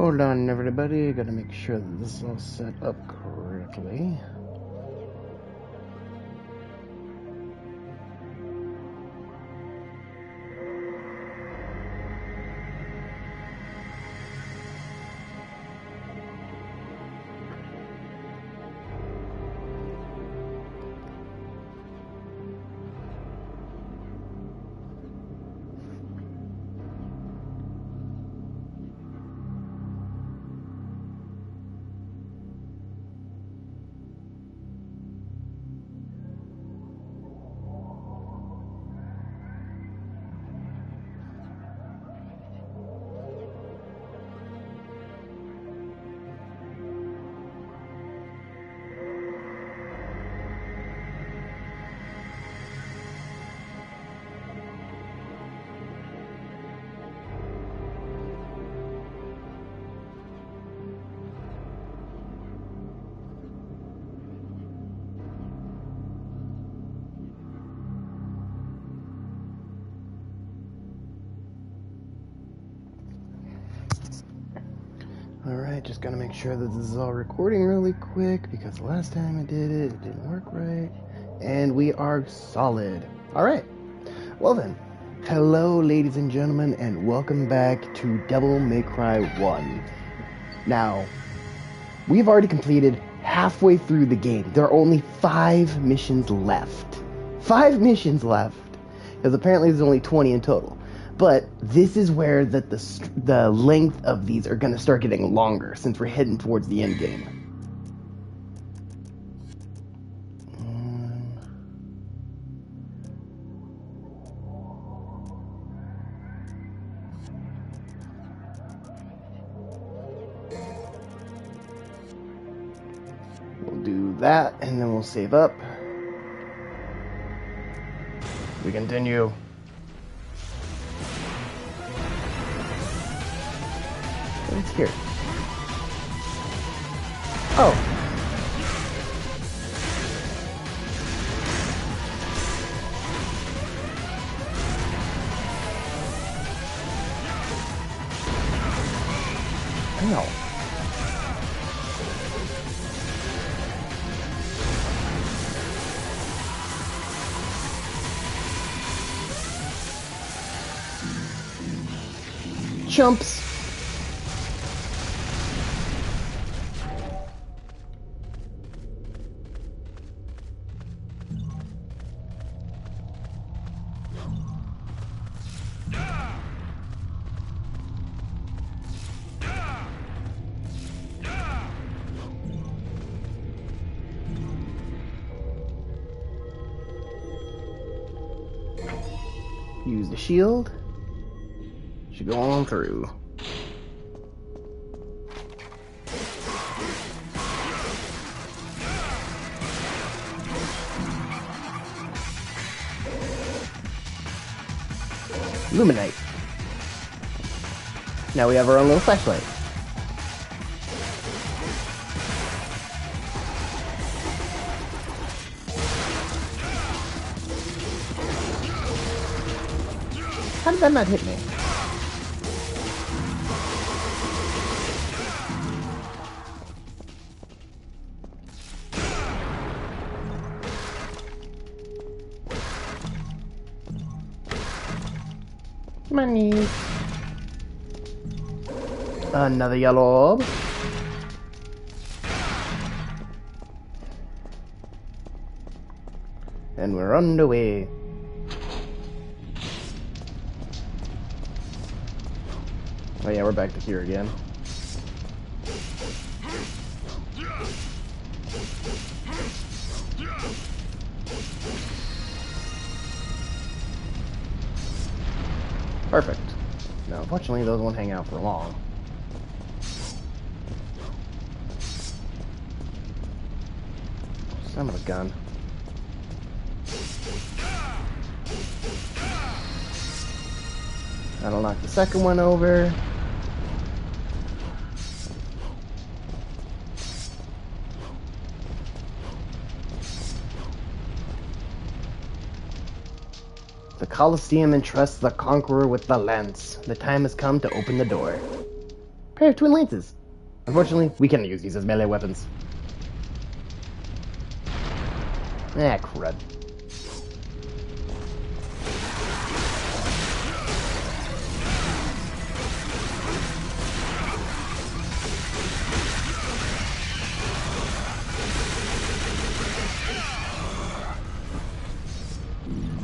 Hold on, everybody. Gotta make sure that this is all set up correctly. Alright, just gotta make sure that this is all recording really quick, because last time I did it, it didn't work right. And we are solid. Alright, well then, hello ladies and gentlemen, and welcome back to Devil May Cry 1. Now, we've already completed halfway through the game. There are only 5 missions left. 5 missions left, because apparently there's only 20 in total. But this is where the length of these are going to start getting longer, since we're heading towards the end game. We'll do that, and then we'll save up. We continue. What's here? Oh. Ow. Chumps. Use the shield. Should go on through. Illuminate. Now we have our own little flashlight. How did that not hit me? Money. Another yellow orb. And we're on the way. Oh yeah, we're back to here again. Perfect. Now, unfortunately, those won't hang out for long. Son of a gun. That'll knock the second one over. The Colosseum entrusts the Conqueror with the lance. The time has come to open the door. pair of twin lances. Unfortunately, we cannot use these as melee weapons. Ah, crud.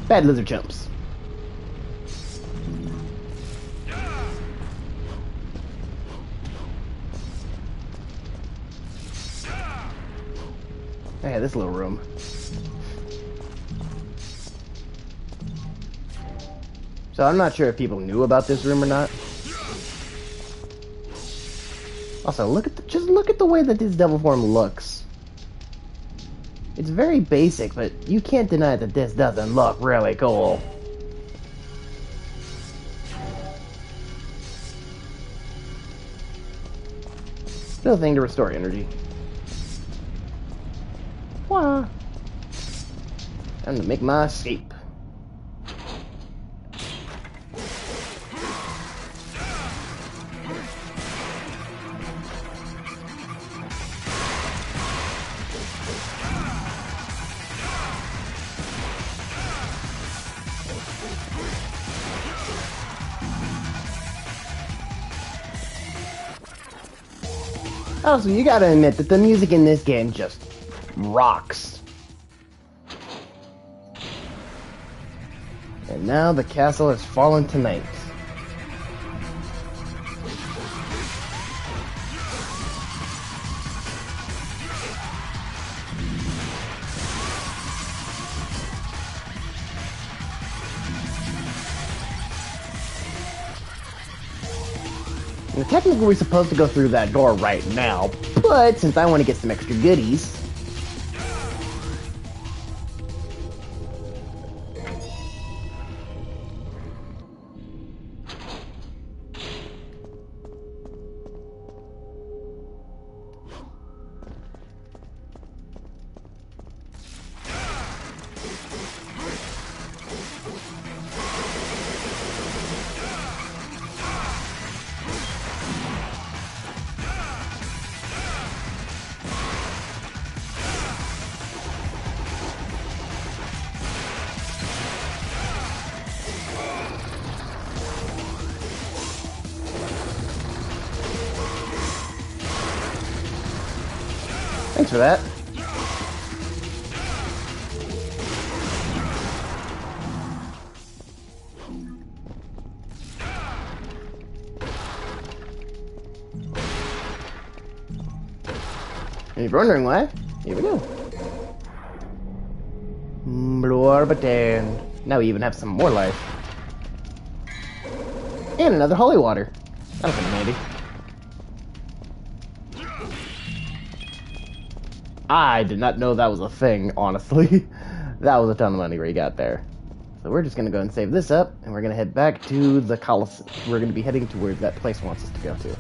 Bad lizard chumps. Hey, this little room. So I'm not sure if people knew about this room or not. Also, just look at the way that this devil form looks. It's very basic, but you can't deny that this doesn't look really cool. Another thing to restore energy. Wah! Time to make my escape. Also, you gotta admit that the music in this game just rocks. And now the castle has fallen tonight. Now, technically, we're supposed to go through that door right now, but since I want to get some extra goodies... Thanks for that. And if you're wondering why, here we go. Blue Orbitan. Now we even have some more life. And another holy water. That'll come in handy. I did not know that was a thing, honestly. That was a ton of money we got there. So we're just going to go and save this up, and we're going to head back to the Colosseum. We're going to be heading to where that place wants us to go to.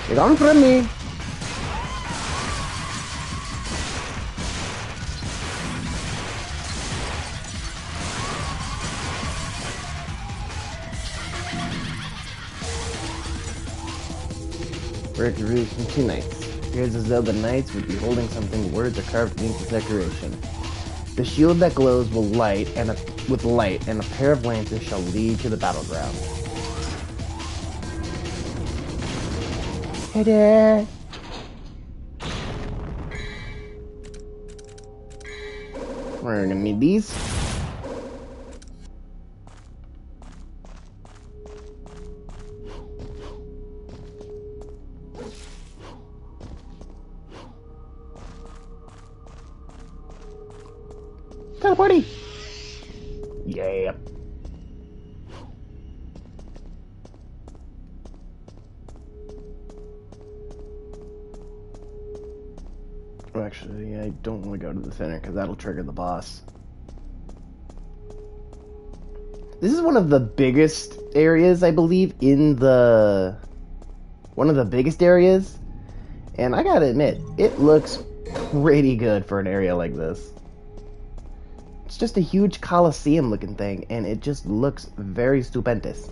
Get on from me! For Jerusalem 2 knights. Appears as though the knights would be holding something. Words are carved into the decoration. The shield that glows with light, and a pair of lances shall lead to the battleground. Hey there! We're gonna need these. Party! Yeah. Well, actually, I don't want to go to the center because that'll trigger the boss. This is one of the biggest areas, I believe, in the... One of the biggest areas. And I gotta admit, it looks pretty good for an area like this. It's just a huge Colosseum looking thing, and it just looks very stupendous.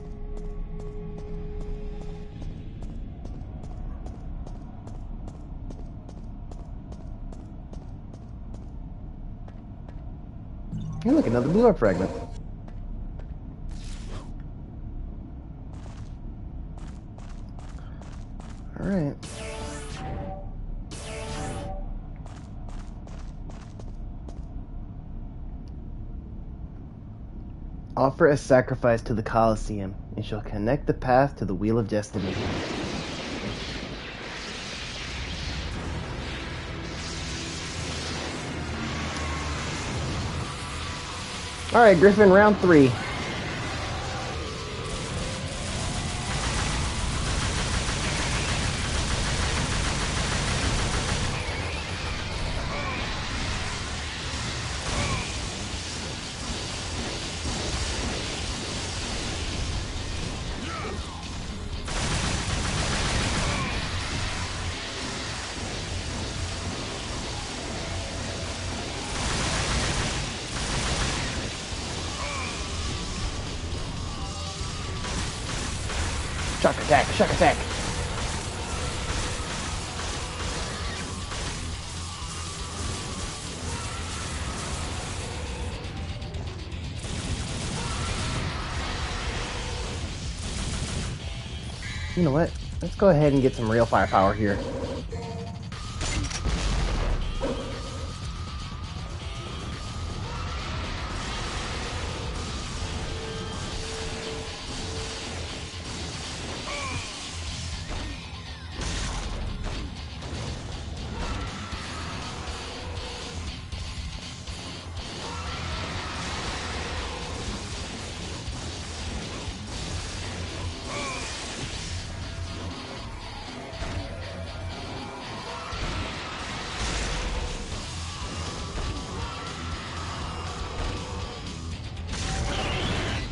Hey, look, another blue fragment. Alright. Offer a sacrifice to the Colosseum, and shall connect the path to the Wheel of Destiny. Alright, Griffin, round 3. Shock attack, shock attack. You know what? Let's go ahead and get some real firepower here.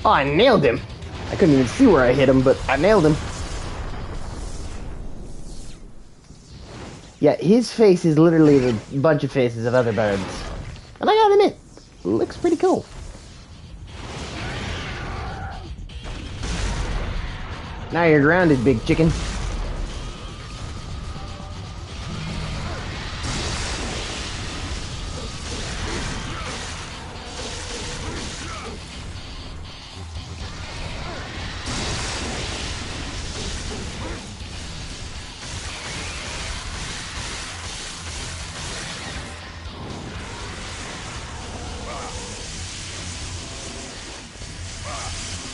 Oh, I nailed him. I couldn't even see where I hit him, but I nailed him. Yeah, his face is literally the bunch of faces of other birds. And I gotta admit, looks pretty cool. Now you're grounded, big chicken.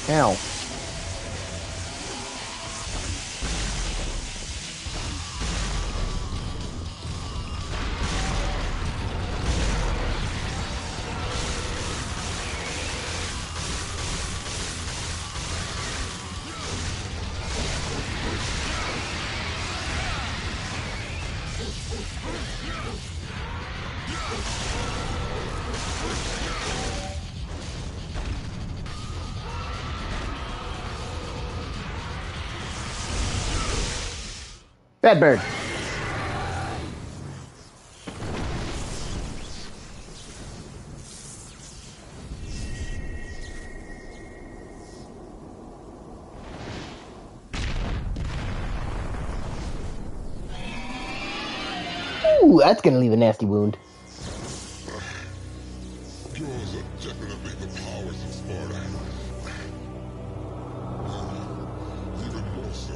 Ow. Bad bird. Ooh, that's gonna leave a nasty wound. Yours are definitely the powers of Sparta. Even more so.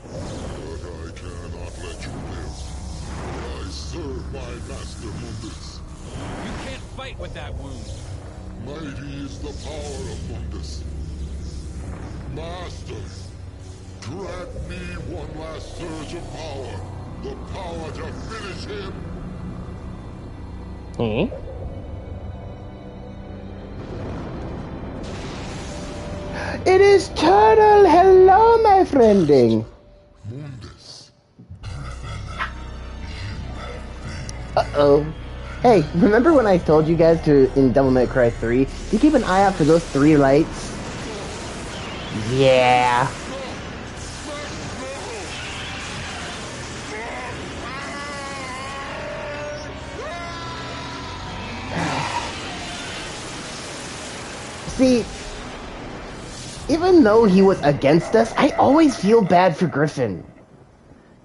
But I cannot let you live. I serve my master Mundus. You can't fight with that wound. Mighty is the power of Mundus. Master, grant me one last surge of power. The power to finish him. Hmm? It is Turtle! Hello, my friending! Mundus. Uh-oh. Hey, remember when I told you guys to, in Devil May Cry 3, to keep an eye out for those 3 lights? Yeah. See, even though he was against us, I always feel bad for Griffin.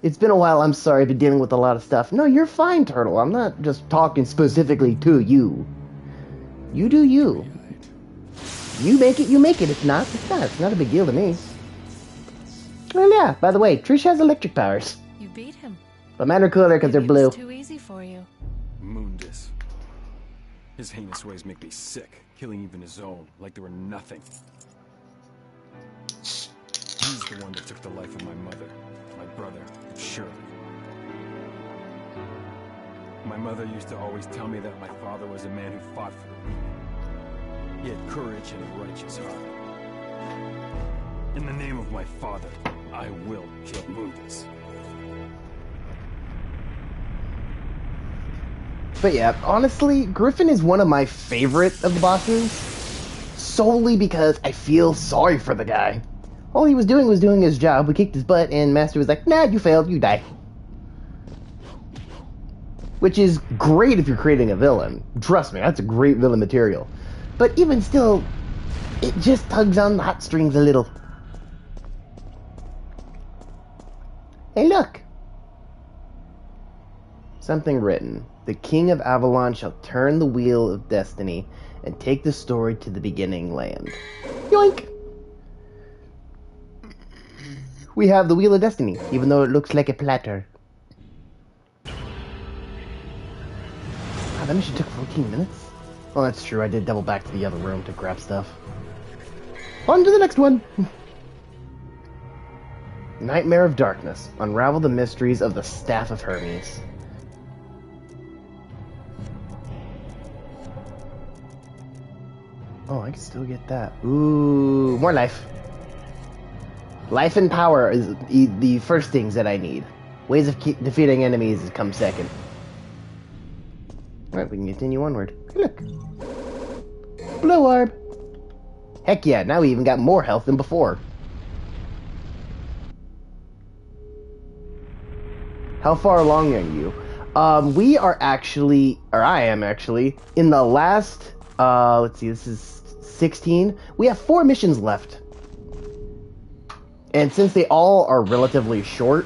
It's been a while, I'm sorry, I've been dealing with a lot of stuff. No, you're fine, Turtle. I'm not just talking specifically to you. You do you. You make it, you make it. If not, it's not. It's not a big deal to me. Well, yeah, by the way, Trish has electric powers. You beat him. But mine are cooler because they're Maybe blue. It's too easy for you. Mundus. His heinous ways make me sick, killing even his own, like they were nothing. He's the one that took the life of my mother, my brother, Shirley. My mother used to always tell me that my father was a man who fought for the weak. He had courage and a righteous heart. In the name of my father, I will kill Mundus. But yeah, honestly, Griffin is one of my favorite of the bosses, solely because I feel sorry for the guy. All he was doing his job. We kicked his butt, and Master was like, nah, you failed, you die. Which is great if you're creating a villain. Trust me, that's a great villain material. But even still, it just tugs on the heartstrings a little. Hey, look! Something written. The King of Avalon shall turn the wheel of destiny and take the story to the beginning land. Yoink! We have the Wheel of Destiny, even though it looks like a platter. Wow, that mission took 14 minutes? Well, that's true. I did double back to the other room to grab stuff. On to the next one! Nightmare of Darkness. Unravel the mysteries of the Staff of Hermes. Oh, I can still get that. Ooh, more life. Life and power is the first things that I need. Ways of defeating enemies come second. Alright, we can continue onward. Hey, look. Blue orb. Heck yeah, now we even got more health than before. How far along are you? We are actually, or I am actually, in the last, let's see, this is 16. We have 4 missions left. And since they all are relatively short,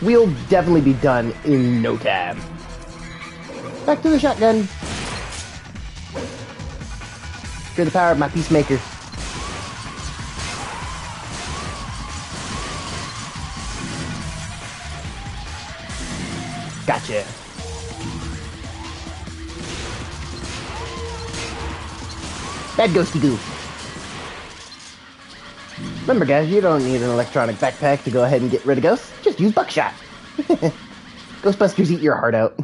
we'll definitely be done in no time. Back to the shotgun. Hear the power of my peacemaker. Gotcha. Bad ghosty goo. Remember guys, you don't need an electronic backpack to go ahead and get rid of ghosts. Just use buckshot. Ghostbusters eat your heart out.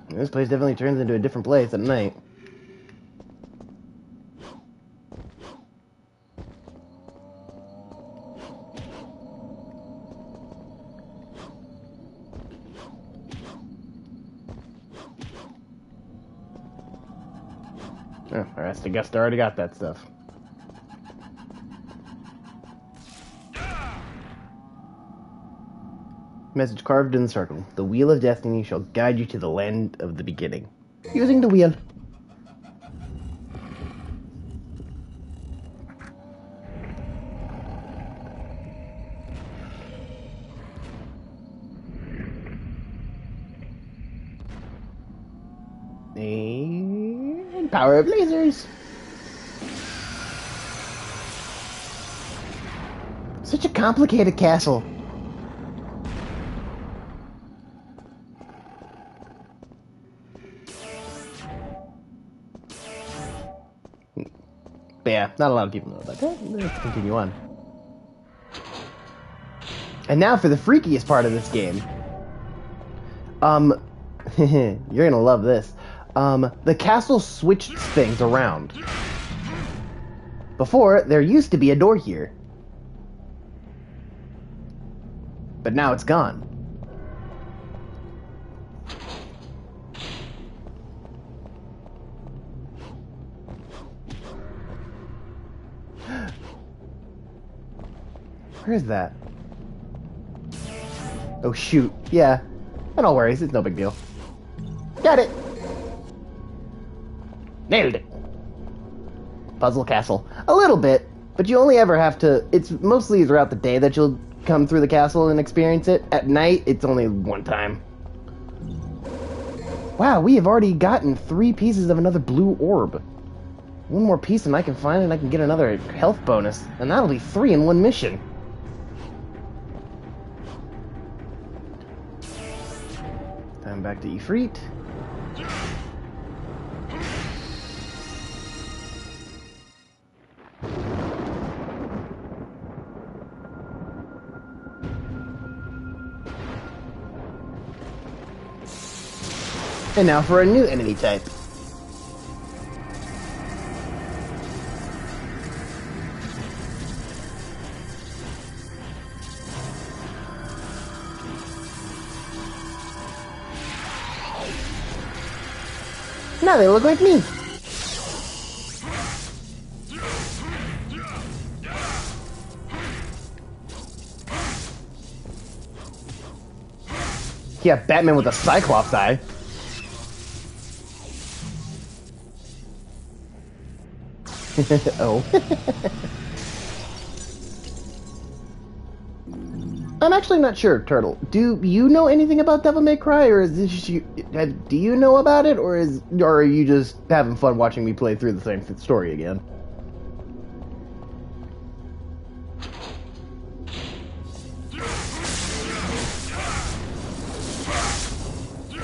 This place definitely turns into a different place at night. Oh, I guess I already got that stuff. Message carved in the circle. The Wheel of Destiny shall guide you to the land of the beginning. Using the wheel. And power of lasers. Such a complicated castle. But yeah, not a lot of people know about that. Let's continue on. And now for the freakiest part of this game. You're gonna love this. The castle switched things around. Before, there used to be a door here. But now it's gone. Where is that? Oh shoot, yeah. No worries, it's no big deal. Got it! Nailed it! Puzzle castle. A little bit, but you only ever have to... It's mostly throughout the day that you'll come through the castle and experience it. At night, it's only one time. Wow, we have already gotten 3 pieces of another blue orb. One more piece and I can find it and I can get another health bonus. And that'll be 3 in one mission. Time back to Ifrit. And now for a new enemy type. Now they look like me. Yeah, Batman with a Cyclops eye. Oh. I'm actually not sure, Turtle. Do you know anything about Devil May Cry, or is this just you? Do you know about it, or are you just having fun watching me play through the same story again?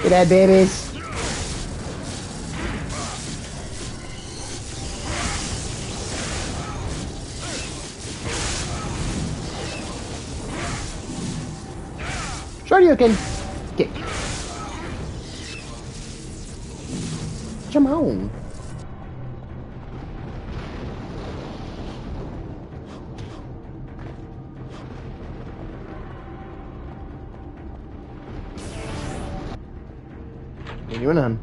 Good day, babies. Shoryuken! Kick. Come on. Continuing on.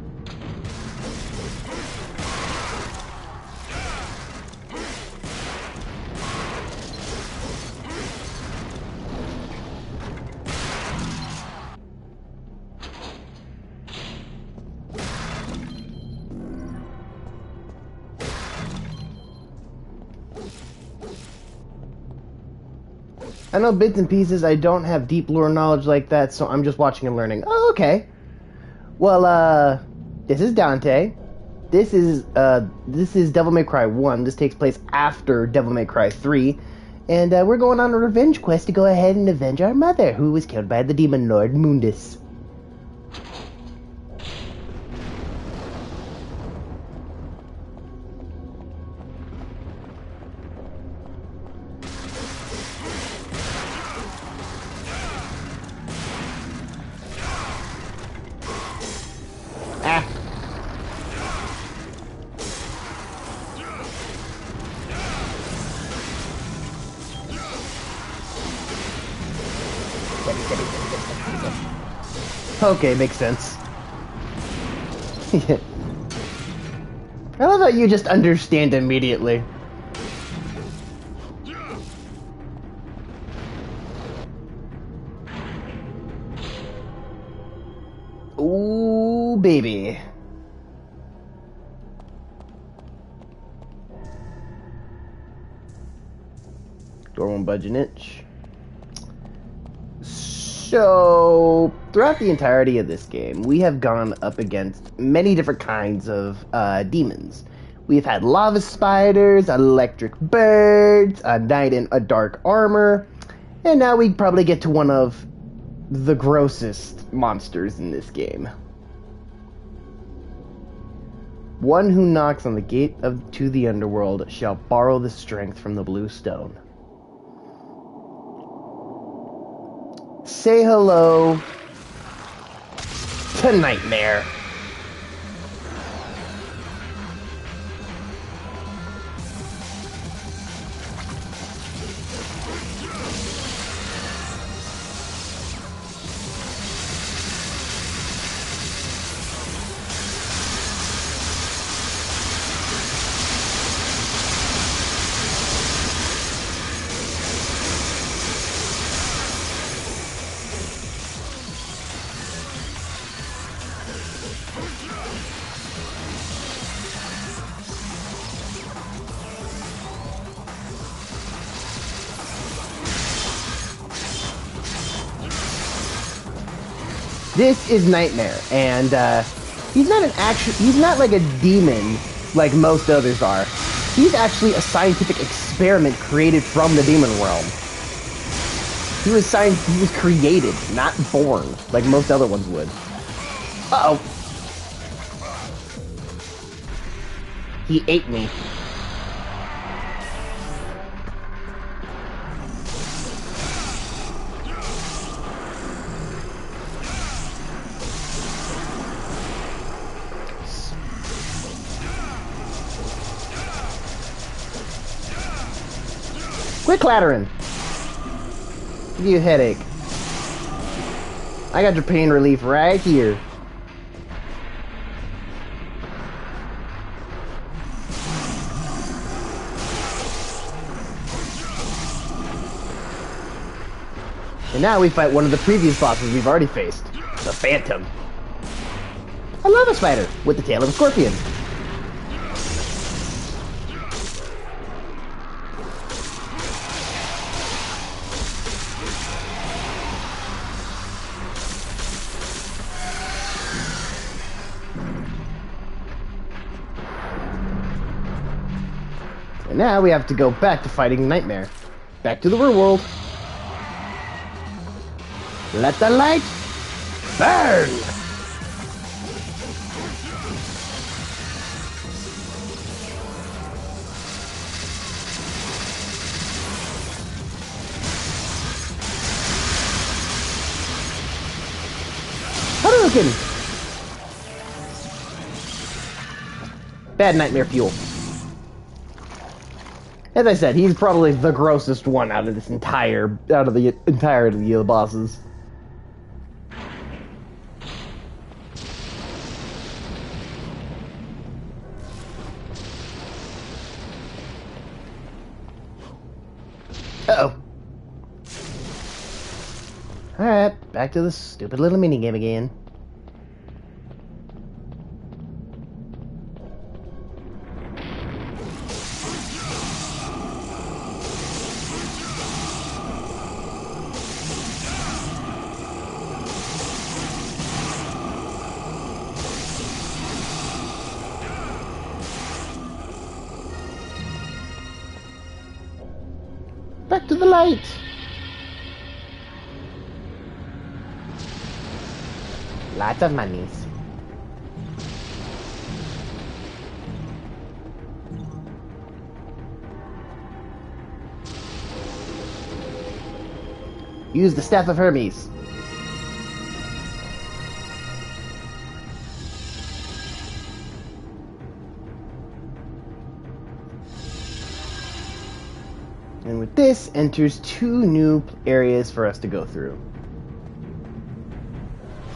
I know bits and pieces. I don't have deep lore knowledge like that, so I'm just watching and learning. Oh, okay. Well, this is Dante. This is Devil May Cry 1. This takes place after Devil May Cry 3. And we're going on a revenge quest to go ahead and avenge our mother, who was killed by the demon lord Mundus. Okay, makes sense. I love how you just understand immediately. Ooh, baby. Door won't budge an inch. So, throughout the entirety of this game, we have gone up against many different kinds of demons. We've had lava spiders, electric birds, a knight in a dark armor, and now we probably get to one of the grossest monsters in this game. One who knocks on the gate to the underworld shall borrow the strength from the blue stone. Say hello to Nightmare. This is Nightmare, and he's not like a demon like most others are. He's actually a scientific experiment created from the demon realm. He was created, not born, like most other ones would. Uh-oh. He ate me. Quit clattering. Give you a headache. I got your pain relief right here. And now we fight one of the previous bosses we've already faced, the Phantom. I love a spider with the tail of a scorpion. And now we have to go back to fighting Nightmare. Back to the real world. Let the light burn! Hadouken! Bad Nightmare fuel. As I said, he's probably the grossest one out of the entirety of the bosses. Uh-oh. Alright, back to the stupid little minigame again. Back to the light! Lots of monies. Use the Staff of Hermes. And with this, enters 2 new areas for us to go through.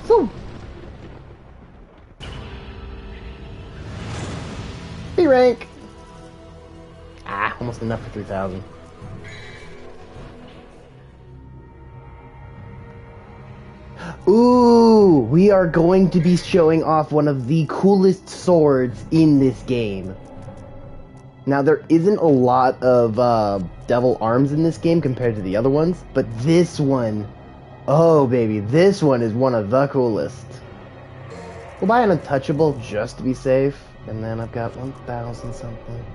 So, B rank. Almost enough for 3,000. Ooh, we are going to be showing off one of the coolest swords in this game. Now, there isn't a lot of devil arms in this game compared to the other ones, but this one, oh baby, this one is one of the coolest. We'll buy an untouchable just to be safe, and then I've got 1,000 something.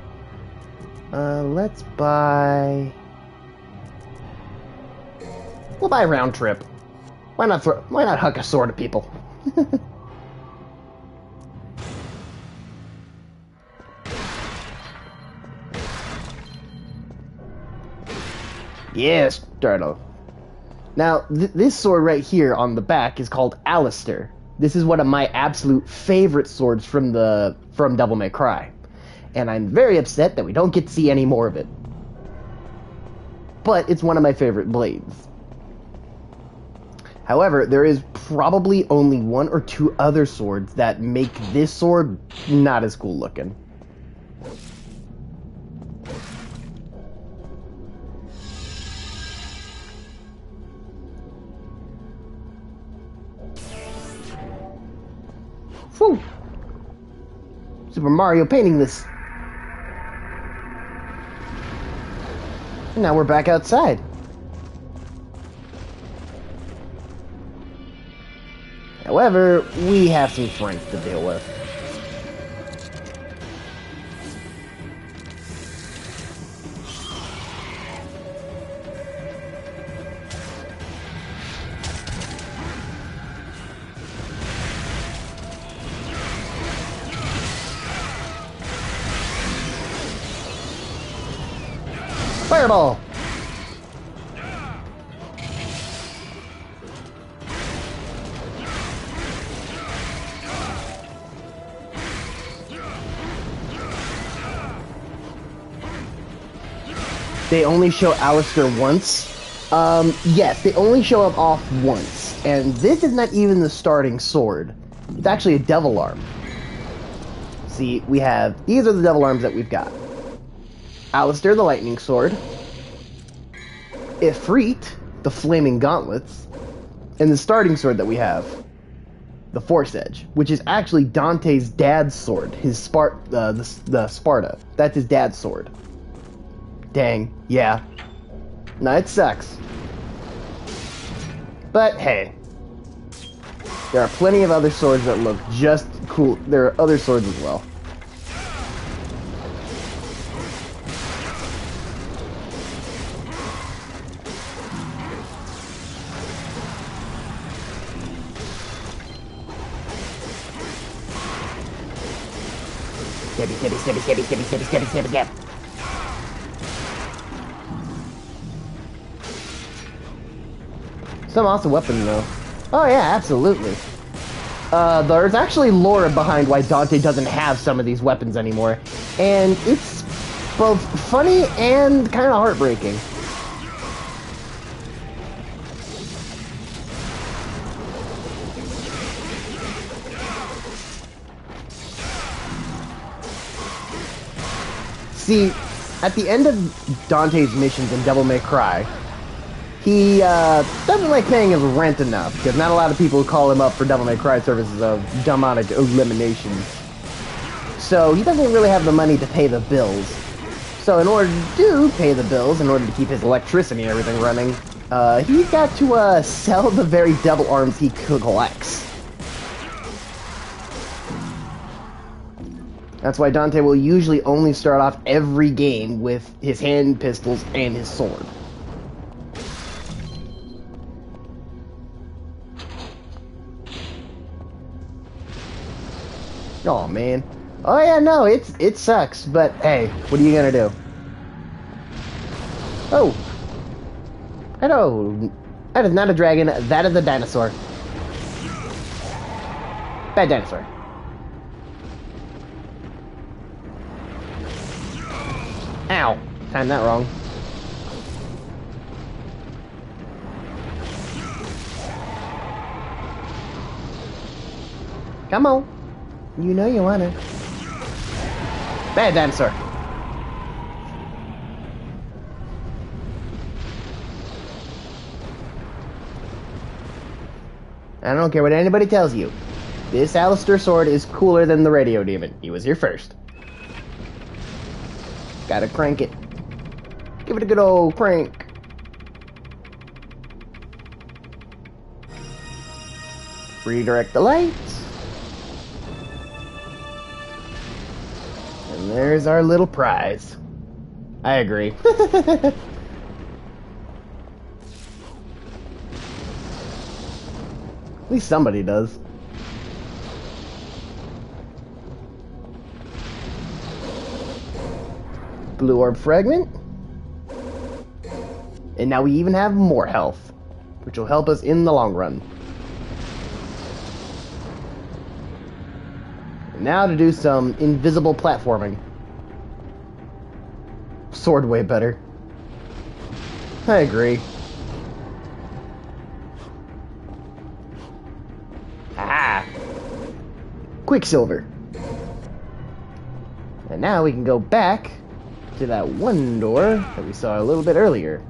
Let's buy... We'll buy round trip. Why not huck a sword at people? Yes, turtle. Now, this sword right here on the back is called Alistair. This is one of my absolute favorite swords from Devil May Cry. And I'm very upset that we don't get to see any more of it. But it's one of my favorite blades. However, there is probably only 1 or 2 other swords that make this sword not as cool looking. Whew. Super Mario painting this. And now we're back outside. However, we have some friends to deal with. Fireball! They only show Alistair once. Yes, they only show up off once. And this is not even the starting sword. It's actually a devil arm. See, we have... These are the devil arms that we've got. Alistair, the lightning sword. Ifrit, the flaming gauntlets. And the starting sword that we have, the Force Edge, which is actually Dante's dad's sword. His the Sparta. That's his dad's sword. Dang, yeah. No, it sucks. But hey, there are plenty of other swords that look just cool. There are other swords as well. Stabby. Some awesome weapon, though. Oh yeah, absolutely. There's actually lore behind why Dante doesn't have some of these weapons anymore, and it's both funny and kind of heartbreaking. See, at the end of Dante's missions in Devil May Cry, he doesn't like paying his rent enough, because not a lot of people call him up for Devil May Cry services of demonic elimination. So he doesn't really have the money to pay the bills. So in order to pay the bills, in order to keep his electricity and everything running, he's got to sell the very devil arms he collects. That's why Dante will usually only start off every game with his hand pistols and his sword. Oh man. Oh yeah, no, it sucks, but hey, what are you gonna do? Oh. Hello. That is not a dragon, that is a dinosaur. Bad dinosaur. Ow. Timed that wrong. Come on. You know you wanna. Bad dinosaur. I don't care what anybody tells you. This Alistair sword is cooler than the radio demon. He was here first. Gotta crank it. Give it a good old crank. Redirect the lights. And there's our little prize. I agree. At least somebody does. Blue orb fragment. And now we even have more health, which will help us in the long run. And now to do some invisible platforming. Sword way better. I agree. Ah! Quicksilver. And now we can go back to that one door that we saw a little bit earlier.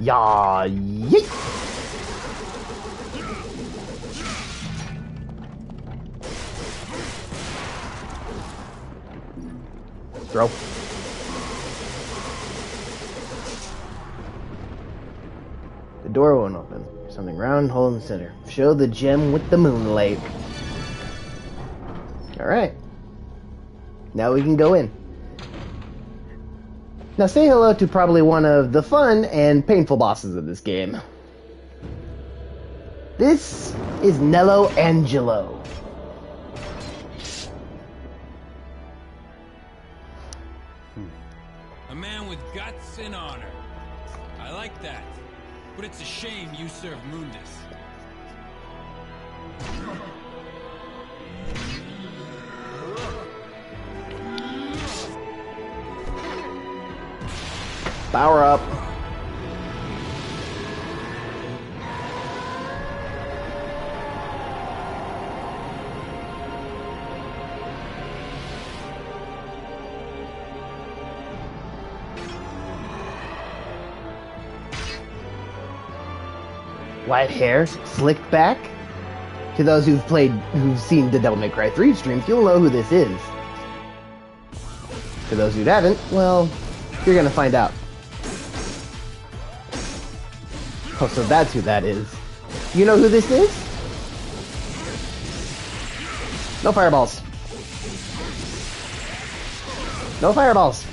Yeah, yeet! Throw. The door won't open. Something round, hole in the center. Show the gem with the moonlight. Alright. Now we can go in. Now say hello to probably one of the fun and painful bosses of this game. This is Nello Angelo. A man with guts and honor. I like that. But it's a shame you serve Mundus. Power up. White hair, slicked back. To those who've seen the Devil May Cry 3 streams, you'll know who this is. For those who haven't, well, you're gonna find out. Oh, so that's who that is. You know who this is? No fireballs. No fireballs.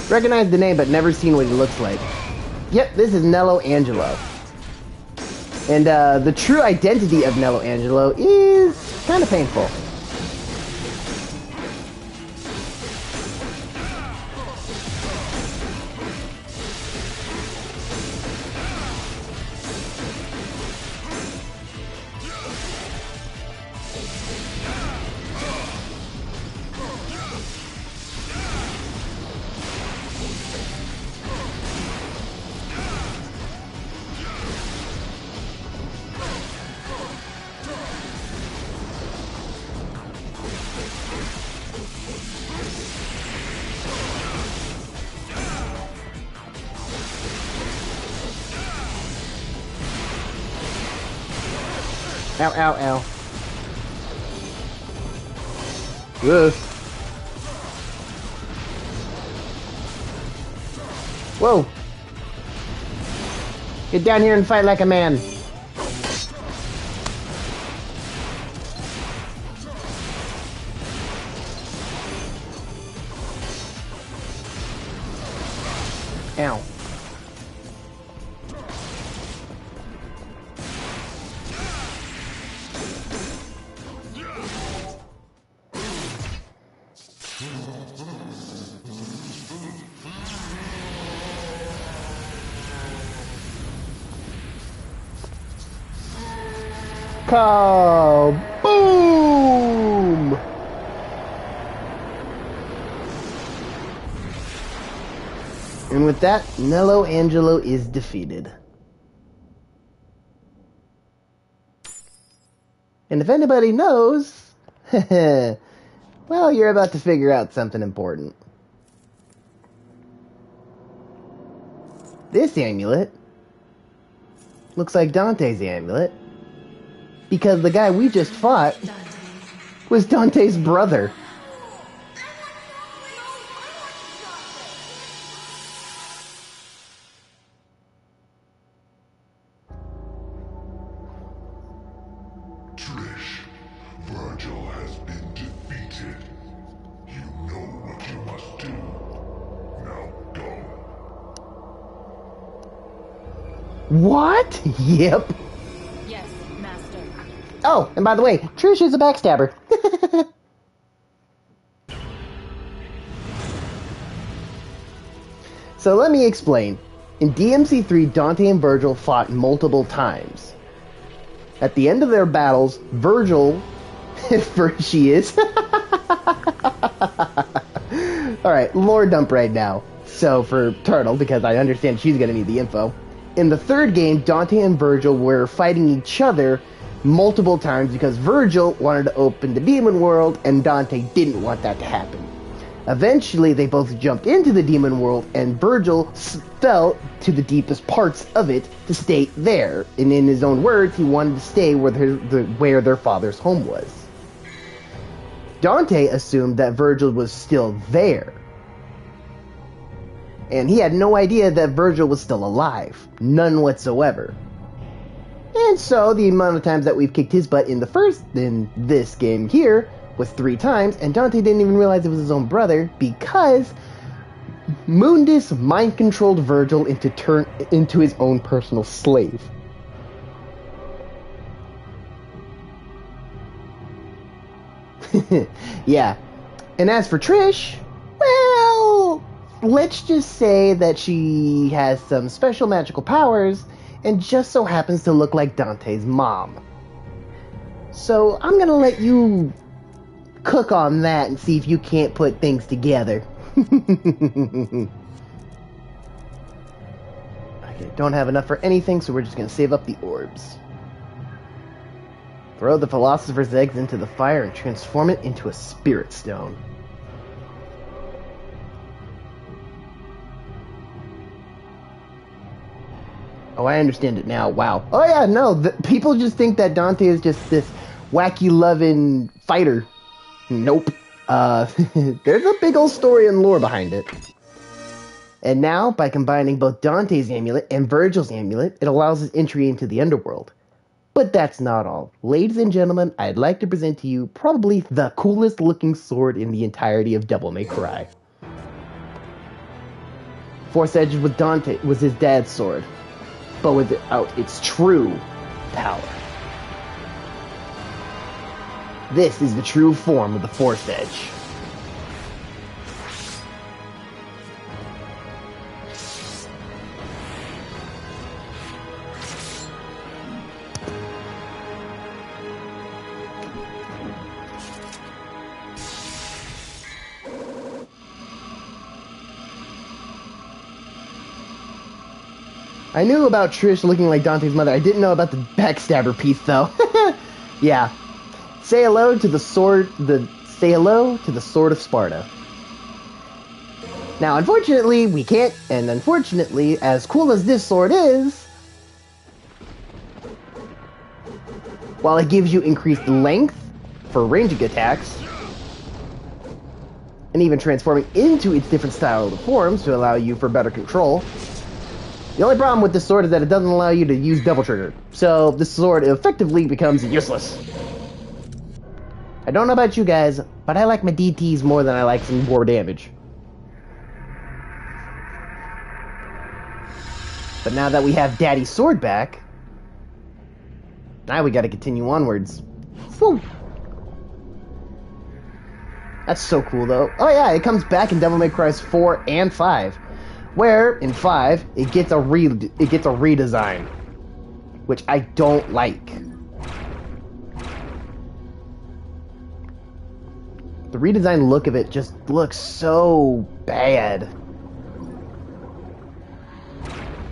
Recognize the name, but never seen what he looks like. Yep, this is Nello Angelo. And the true identity of Nello Angelo is kind of painful. Ow, ow, ow. Ugh. Whoa. Get down here and fight like a man. Ow. Boom! And with that, Nello Angelo is defeated. And if anybody knows, well, you're about to figure out something important. This amulet looks like Dante's amulet, because the guy we just fought was Dante's brother. Trish, Virgil has been defeated. You know what you must do. Now go. What? Yep. Yes, Master. Oh, and by the way, Trish is a backstabber. So let me explain. In DMC3, Dante and Virgil fought multiple times. At the end of their battles, Virgil... she is. Alright, lore dump right now. So for Turtle, because I understand she's going to need the info. In the third game, Dante and Virgil were fighting each other multiple times because Virgil wanted to open the demon world and Dante didn't want that to happen. Eventually, they both jumped into the demon world, and Virgil fell to the deepest parts of it to stay there. And in his own words, he wanted to stay where their father's home was. Dante assumed that Virgil was still there. And he had no idea that Virgil was still alive. None whatsoever. And so, the amount of times that we've kicked his butt in this game here was 3 times, and Dante didn't even realize it was his own brother because Mundus mind-controlled Virgil into his own personal slave. Yeah. And as for Trish, well, let's just say that she has some special magical powers and just so happens to look like Dante's mom. So I'm gonna let you cook on that and see if you can't put things together. Okay, don't have enough for anything, so we're just gonna save up the orbs. Throw the Philosopher's Eggs into the fire and transform it into a Spirit Stone. Oh, I understand it now. Wow. Oh yeah, no, people just think that Dante is just this wacky loving fighter. Nope. There's a big old story and lore behind it. And now, by combining both Dante's amulet and Virgil's amulet, it allows his entry into the underworld. But that's not all. Ladies and gentlemen, I'd like to present to you probably the coolest looking sword in the entirety of Devil May Cry. Force Edge with Dante was his dad's sword, but without its true power. This is the true form of the Force Edge. I knew about Trish looking like Dante's mother. I didn't know about the backstabber piece, though. Yeah. Say hello to the sword. Say hello to the Sword of Sparta. Now, unfortunately, we can't. And unfortunately, as cool as this sword is, while it gives you increased length for ranging attacks, and even transforming into its different style of forms to allow you for better control. The only problem with this sword is that it doesn't allow you to use double trigger, so this sword effectively becomes useless. I don't know about you guys, but I like my DTs more than I like some more damage. But now that we have Daddy's sword back, now we gotta continue onwards. Whew. That's so cool, though. Oh yeah, it comes back in Devil May Cry 4 and 5. Where, in 5, it gets a redesign, which I don't like. The redesigned look of it just looks so bad.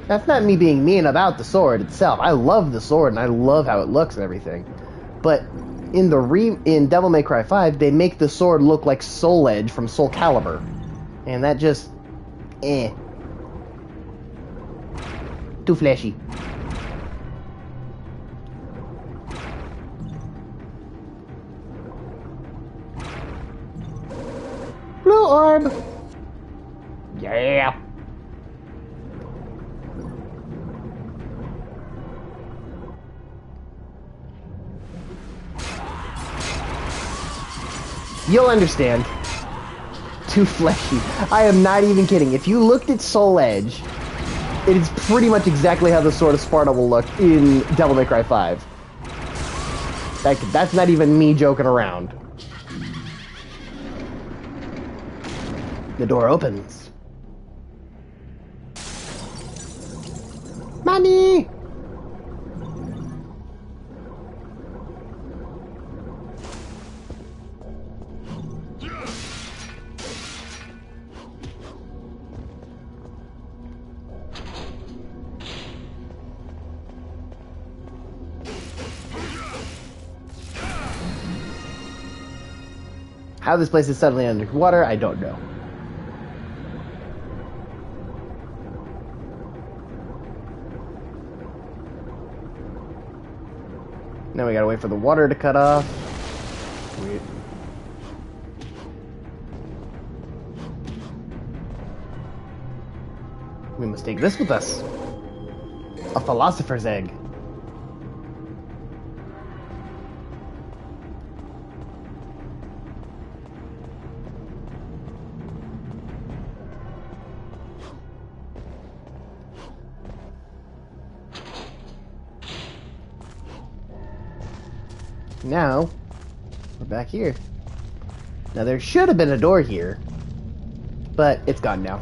That's not me being mean about the sword itself. I love the sword, and I love how it looks and everything. But in Devil May Cry 5, they make the sword look like Soul Edge from Soul Calibur. And that just... too flashy. Blue orb! Yeah! You'll understand. Too fleshy. I am not even kidding. If you looked at Soul Edge, it is pretty much exactly how the Sword of Sparta will look in Devil May Cry 5. That's not even me joking around. The door opens. Money! How this place is suddenly underwater, I don't know. Now we gotta wait for the water to cut off. Sweet. We must take this with us. A philosopher's egg. Now, we're back here. Now there should have been a door here, but it's gone now.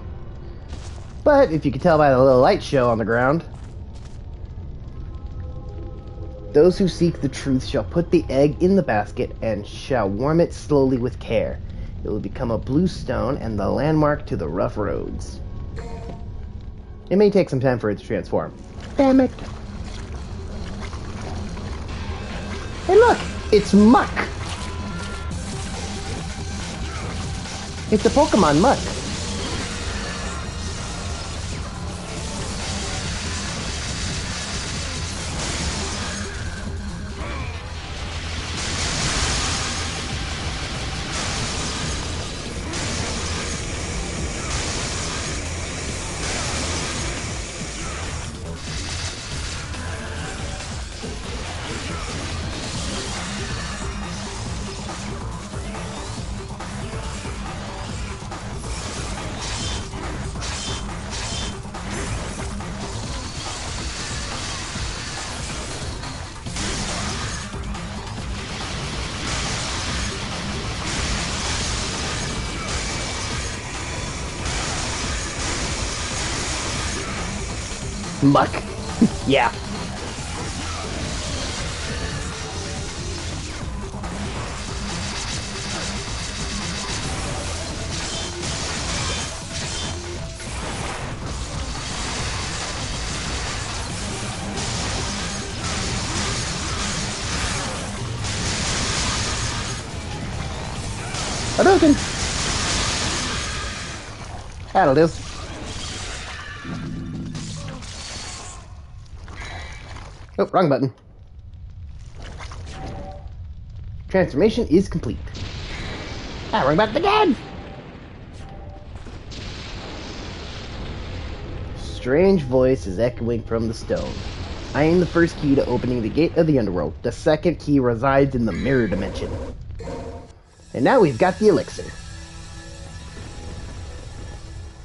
But if you can tell by the little light show on the ground, those who seek the truth shall put the egg in the basket and shall warm it slowly with care. It will become a blue stone and the landmark to the rough roads. It may take some time for it to transform. Damn it. Hey look! It's Muck! It's a Pokemon Muck. Muck. Yeah. Hadouken! That'll do. Oh, wrong button. Transformation is complete. Ah, wrong button again! Strange voice is echoing from the stone. I am the first key to opening the gate of the underworld. The second key resides in the mirror dimension. And now we've got the elixir.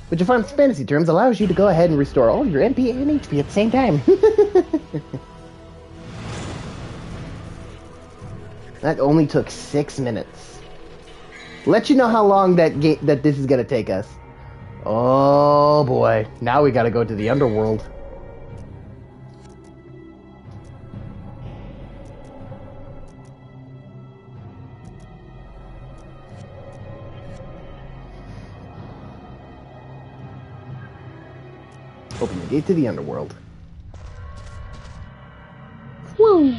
Which, if on fantasy terms, allows you to go ahead and restore all your MP and HP at the same time. That only took 6 minutes. Let you know how long that this is gonna take us. Oh boy, now we gotta go to the underworld. Open the gate to the underworld. Woo!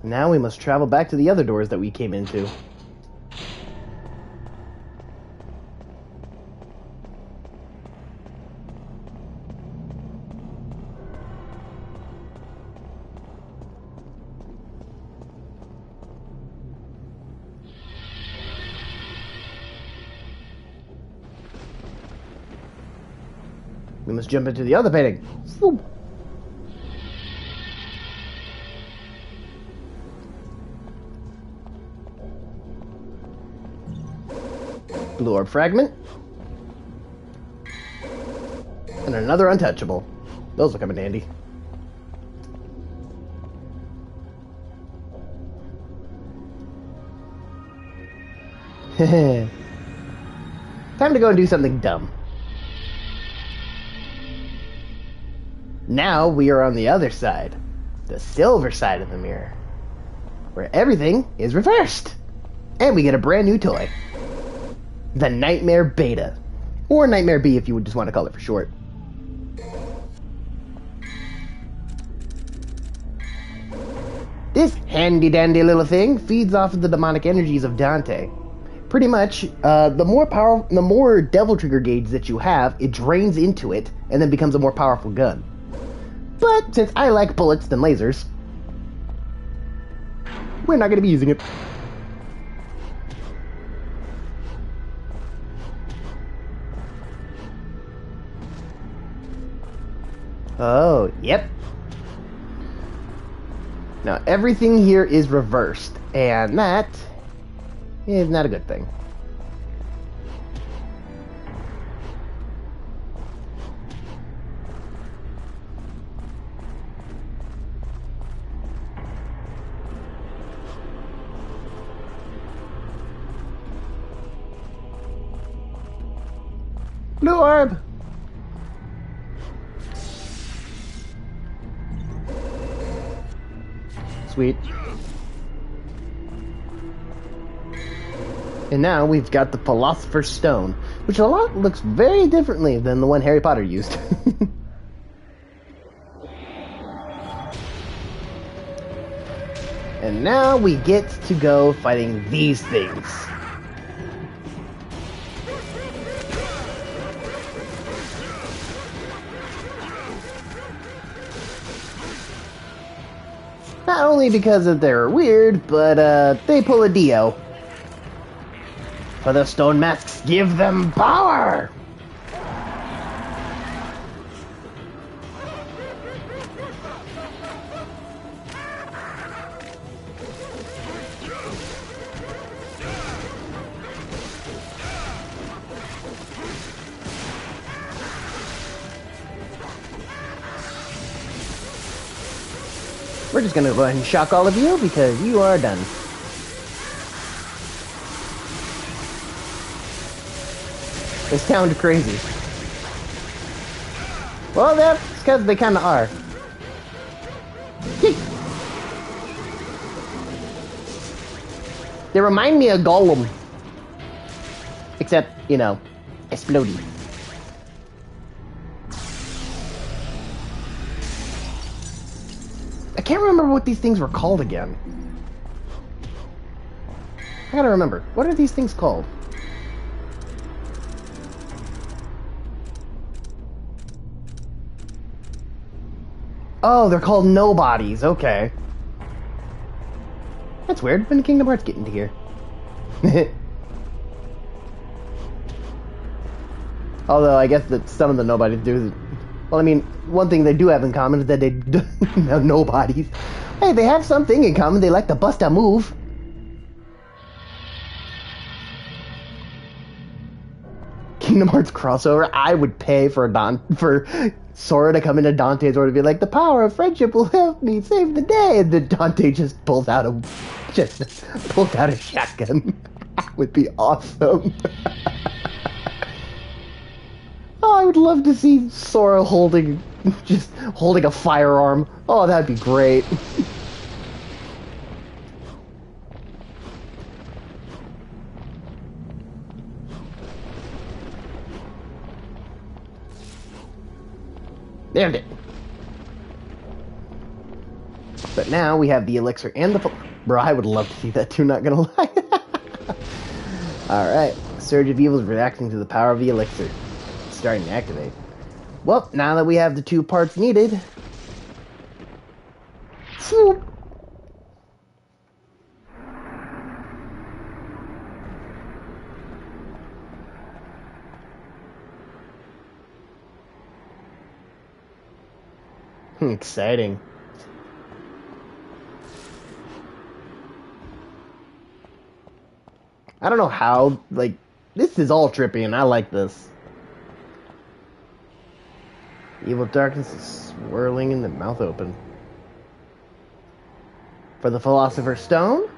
Now we must travel back to the other doors that we came into. We must jump into the other painting. Whoop. Blue orb fragment. And another untouchable. Those will come in handy. Time to go and do something dumb. Now we are on the other side. The silver side of the mirror. Where everything is reversed. And we get a brand new toy. The Nightmare Beta. Or Nightmare B if you would just want to call it for short. This handy-dandy little thing feeds off of the demonic energies of Dante. Pretty much, the more devil trigger gauge that you have, it drains into it and then becomes a more powerful gun. But since I like bullets than lasers, we're not going to be using it. Oh, yep. Now, everything here is reversed, and that is not a good thing. Blue orb! Sweet. And now we've got the Philosopher's Stone, which looks very differently than the one Harry Potter used. And now we get to go fighting these things. Not only because they're weird, but they pull a Dio. For the stone masks give them power! We're just gonna go ahead and shock all of you because you are done. They sound crazy. Well, that's because they kinda are. Yeet. They remind me of Gollum. Except, you know, explodey. I can't remember what these things were called again. I gotta remember. What are these things called? Oh, they're called nobodies. Okay. That's weird. When did Kingdom Hearts get into here? Although, I guess that some of the nobodies do... Well, I mean, one thing they do have in common is that they have nobodies. Hey, they have something in common. They like to bust a move. Kingdom Hearts crossover. I would pay for Sora to come into Dante's order to be like, the power of friendship will help me save the day, and then Dante just pulls out a shotgun. That would be awesome. Oh, I would love to see Sora holding a firearm. Oh, that'd be great. Nailed it. But now we have the elixir and the... Bro, I would love to see that too, not gonna lie. Alright. Surge of Evil is reacting to the power of the elixir. It's starting to activate. Well, now that we have the 2 parts needed... Swoop! Exciting. I don't know how, like, this is all trippy and I like this. Evil darkness is swirling in the mouth open. For the Philosopher's Stone.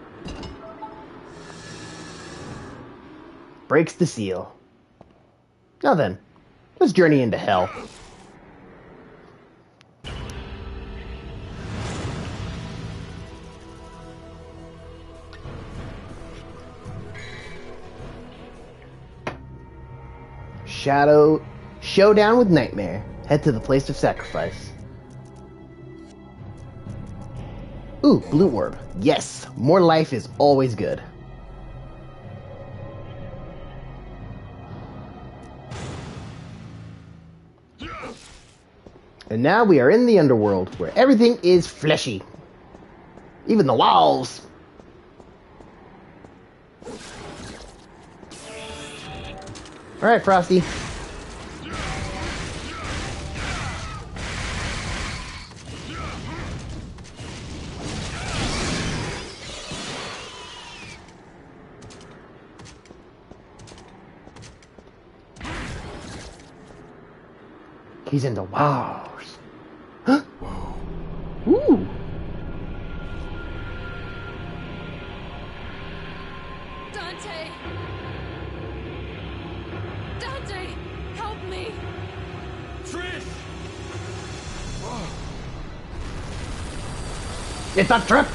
Breaks the seal. Now then, let's journey into hell. Showdown with Nightmare. Head to the place of sacrifice. Ooh, blue orb. Yes, more life is always good. And now we are in the underworld, where everything is fleshy. Even the walls. Alright, Frosty. He's into walls. Huh? Ooh. Dante! Dante! Help me! Trish! It's a trip!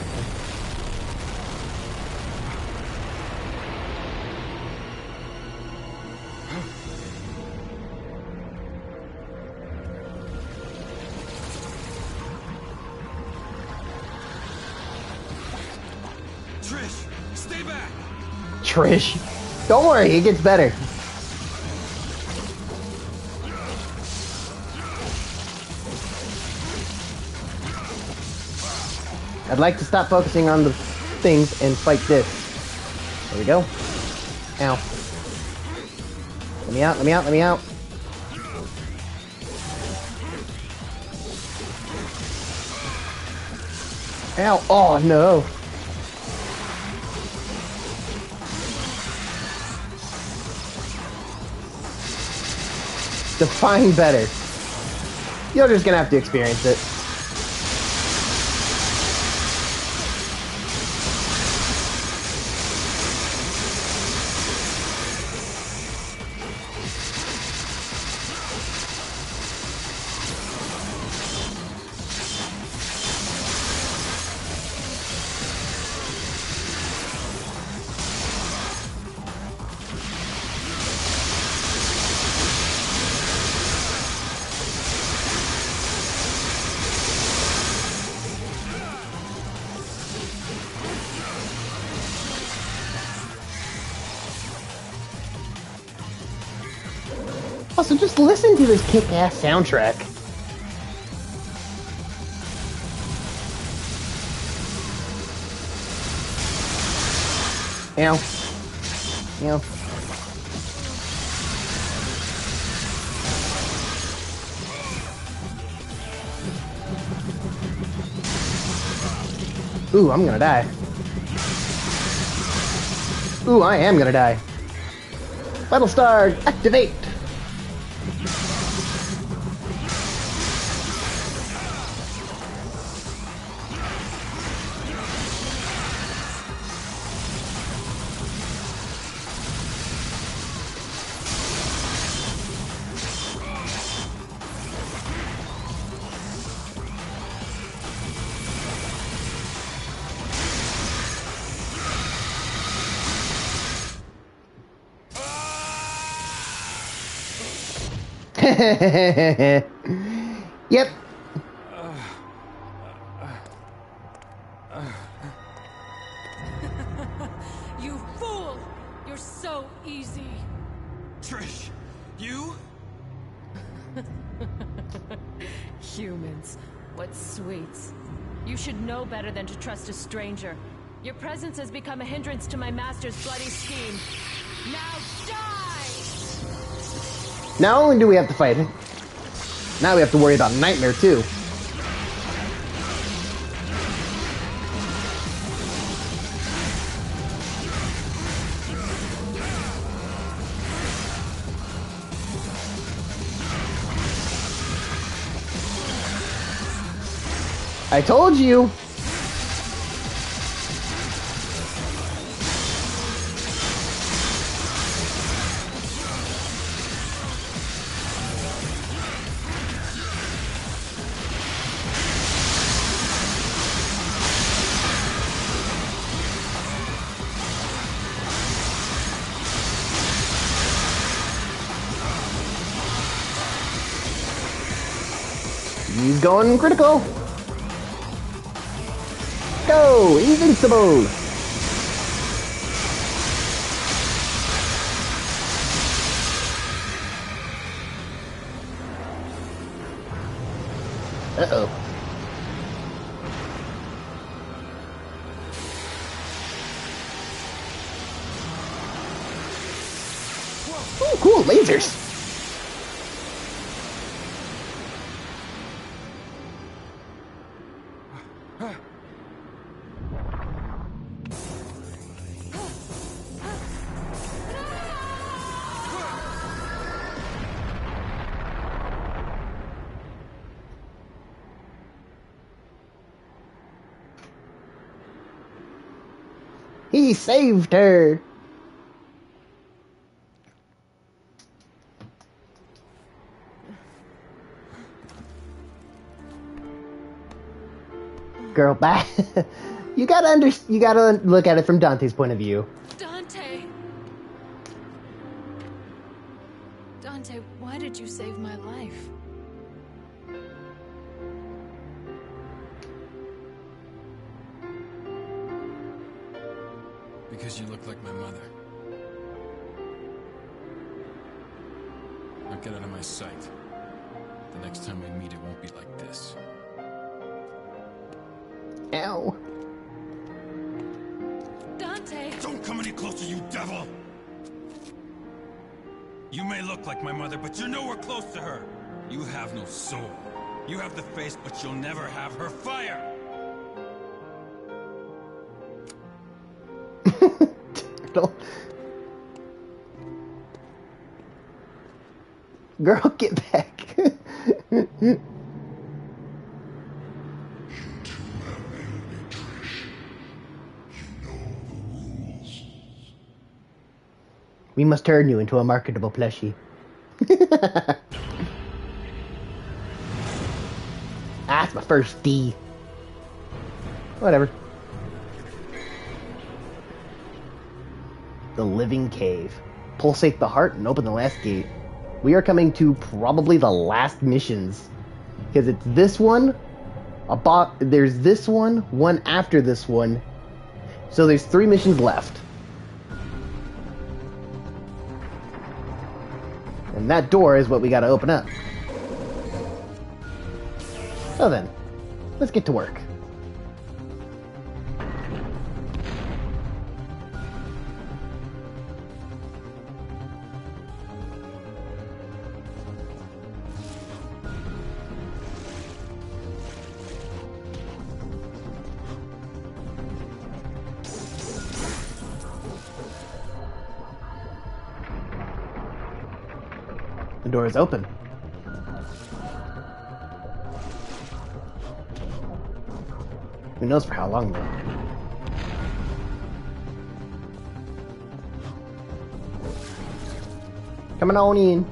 Trish, stay back! Trish. Don't worry, it gets better. I'd like to stop focusing on the things and fight this. There we go. Ow. Let me out, let me out, let me out. Ow. Oh, no. Define better. You're just gonna have to experience it. Also, just listen to this kick-ass soundtrack. Ow. Ow. Ooh, I'm gonna die. Ooh, I am gonna die. Battle Star, activate! Yep. You fool! You're so easy. Trish, you? Humans. What sweets. You should know better than to trust a stranger. Your presence has become a hindrance to my master's bloody scheme. Now die! Not only do we have to fight it, now we have to worry about Nightmare too. I told you! He's going critical! Go! go! Invincible! Uh-oh. Oh, cool, lasers! He saved her! Girl, bye. You gotta look at it from Dante's point of view. Dante! Dante, why did you save my life? Because you look like my mother. Now get out of my sight. The next time we meet, it won't be like this. Ow. Dante! Don't come any closer, you devil! You may look like my mother, but you're nowhere close to her. You have no soul. You have the face, but you'll never have her fire! Girl, get back. You two have failed me, Trish. You know the rules. We must turn you into a marketable plushie. That's my first D. Whatever. The Living Cave. Pulsate the heart and open the last gate. We are coming to probably the last missions. Because it's this one, there's this one after this one. So there's 3 missions left. And that door is what we gotta open up. So then, let's get to work. The door is open. Who knows for how long though? Coming on in.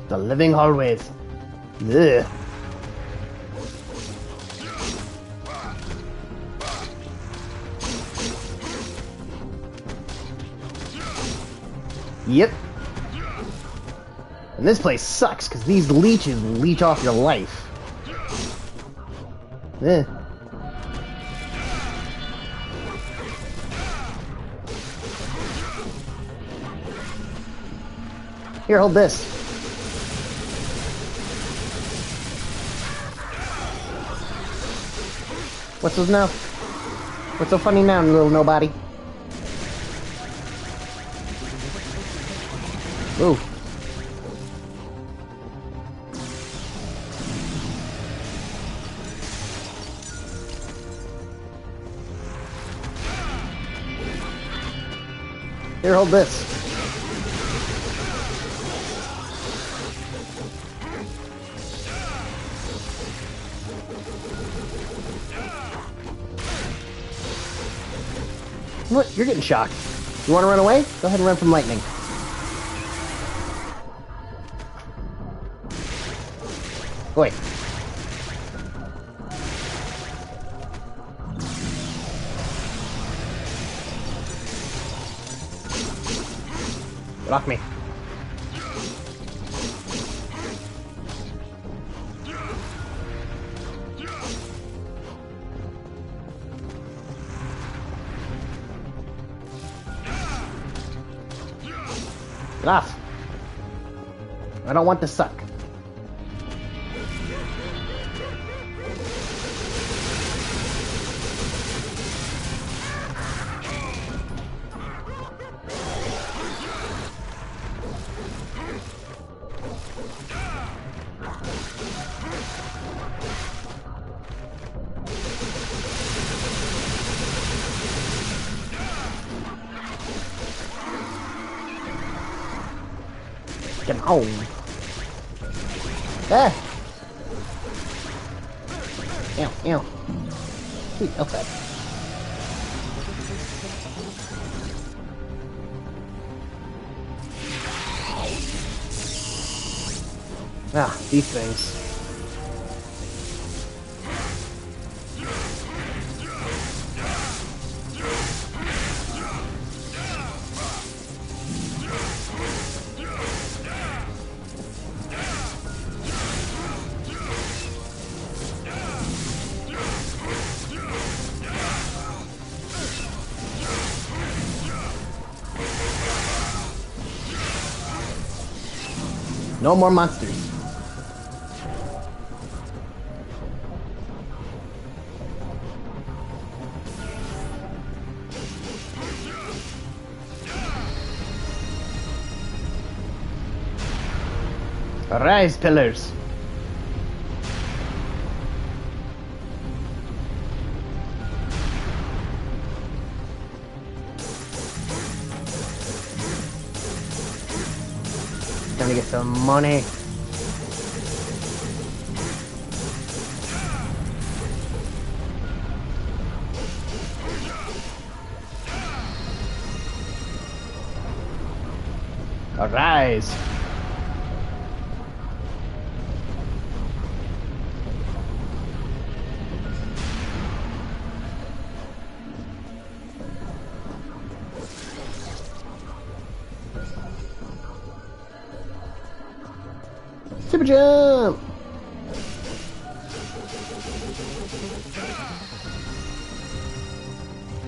The living hallways. Ugh. Yep. And this place sucks because these leeches leech off your life. Eh. Here, hold this. What's this now? What's so funny now, little nobody? Ooh. Here, hold this. What? You're getting shocked. You want to run away? Go ahead and run from lightning. Wait. Get off me. Get off. I don't want to suck. Get home. Ah! Ew, ew. Sweet, okay. Ah, these things. No more monsters. Arise, pillars. Time to get some money. Arise. Super jump!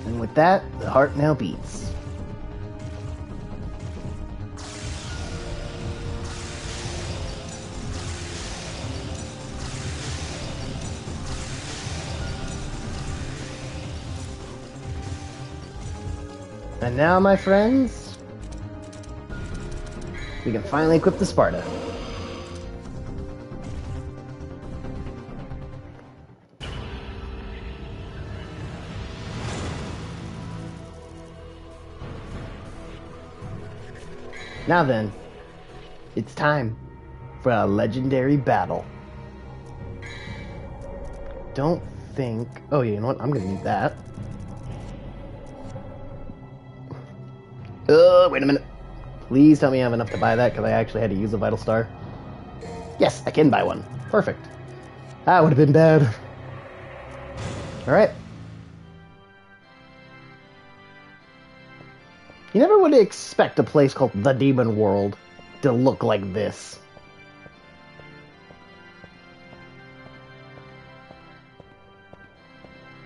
And with that, the heart now beats. And now, my friends, we can finally equip the Sparta. Now then, it's time for a legendary battle. Don't think... Oh, yeah, you know what? I'm gonna need that. Wait a minute. Please tell me I have enough to buy that, because I actually had to use a Vital Star. Yes, I can buy one. Perfect. That would have been bad. Alright. You never would expect a place called the Demon World to look like this.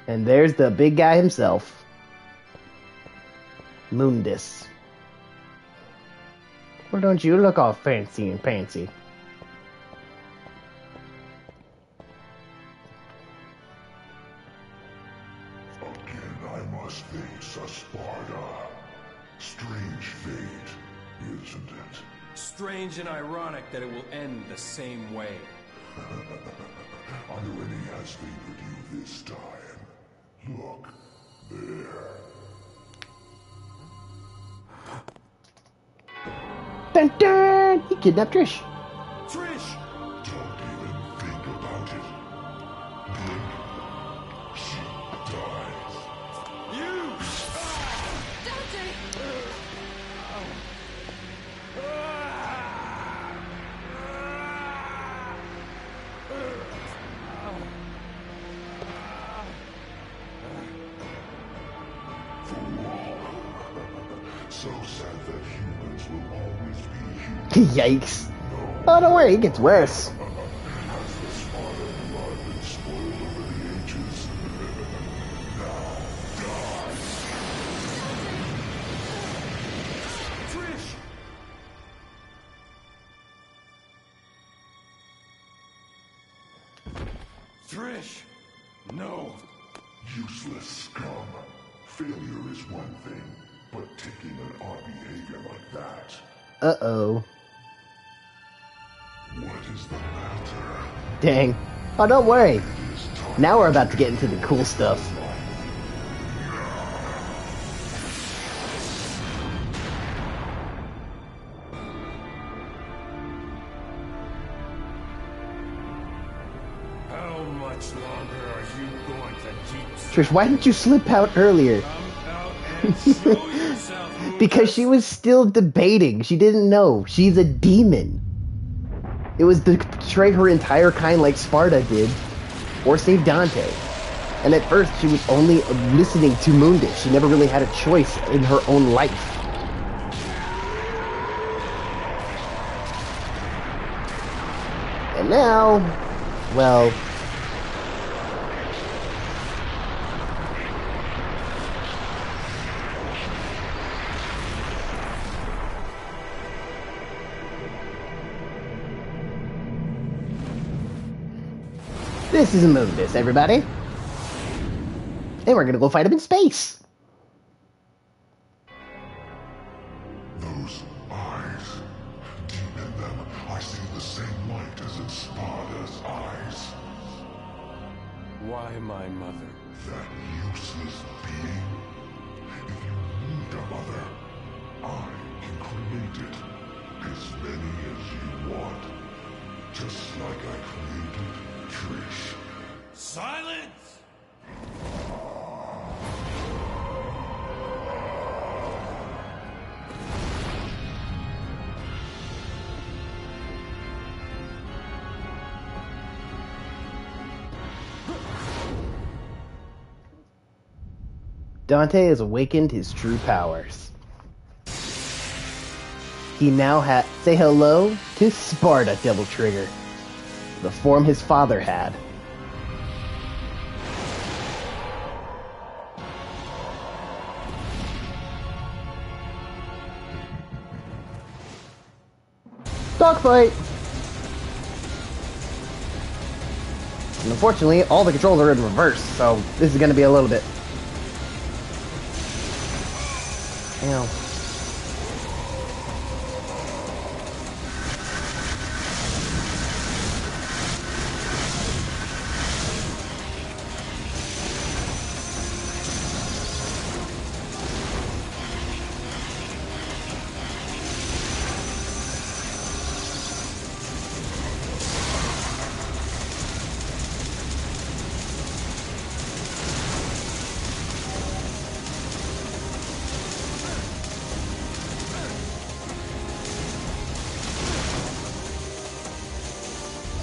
And there's the big guy himself. Mundus. Or don't you look all fancy and pantsy? Again I must face a Sparta. Strange fate, isn't it? Strange and ironic that it will end the same way. Irony has favored you this time. Look, there. Dun dun! He kidnapped Trish. Trish! Don't even think about it. Blink, she dies. You! So sad that humans will always be human. Yikes. Oh, don't worry, it gets worse. Has the Sparta blood been spoiled over the ages? Now, die! Trish! Trish! No! Useless scum. Failure is one thing, but taking an odd behavior like that. Uh-oh. What is the matter? Dang. Oh, don't worry. Now we're about to get into the cool stuff. How much longer are you going to keep... Trish, why didn't you slip out earlier? Come out and show yourself, Because she was still debating. She didn't know. She's a demon. It was to betray her entire kind like Sparta did. Or save Dante. And at first, she was only listening to Mundus. She never really had a choice in her own life. And now, well... This is Mundus, everybody. And we're gonna go fight him in space. Those eyes. Deep in them, I see the same light as in Sparta's eyes. Why my mother? That useless being. If you need a mother, I can create it. As many as you want. Just like I created Trish. Silence! Dante has awakened his true powers. He now has... Say hello to Sparta, Devil Trigger. The form his father had. Dogfight! And unfortunately, all the controls are in reverse, so this is going to be a little bit... Ow.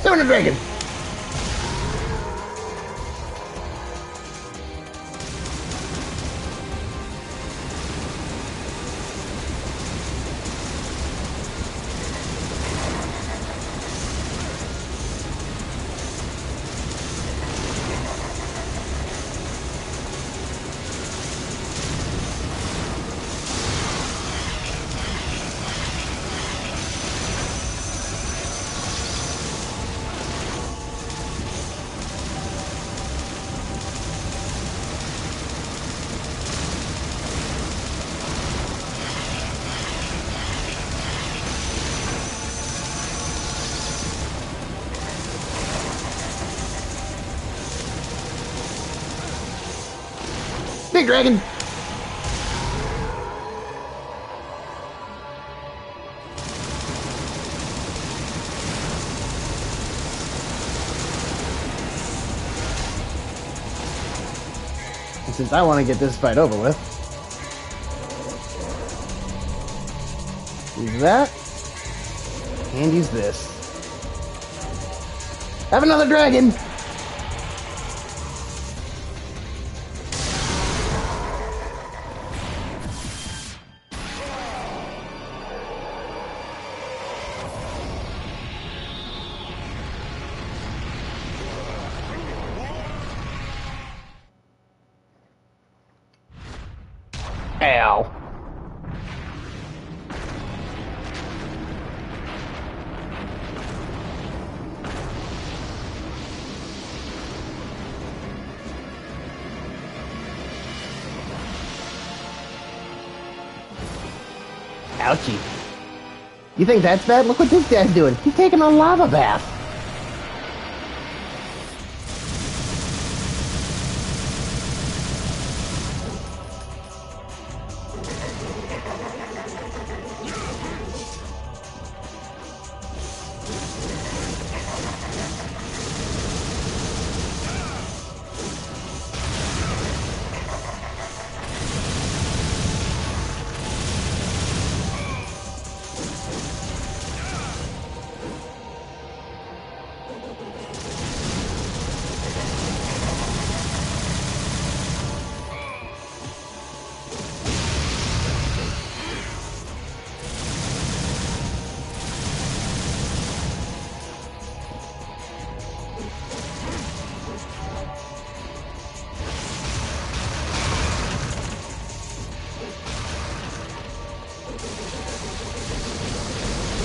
Summon a dragon! Big dragon! And since I want to get this fight over with, use that, and use this. Have another dragon! Ow. Ouchie. You think that's bad? Look what this guy's doing. He's taking a lava bath.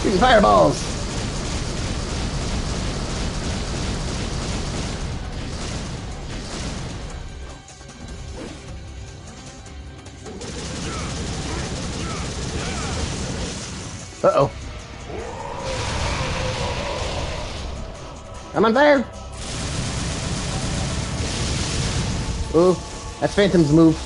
Shooting fireballs! Uh-oh. I'm on fire! Ooh, that's Phantom's move.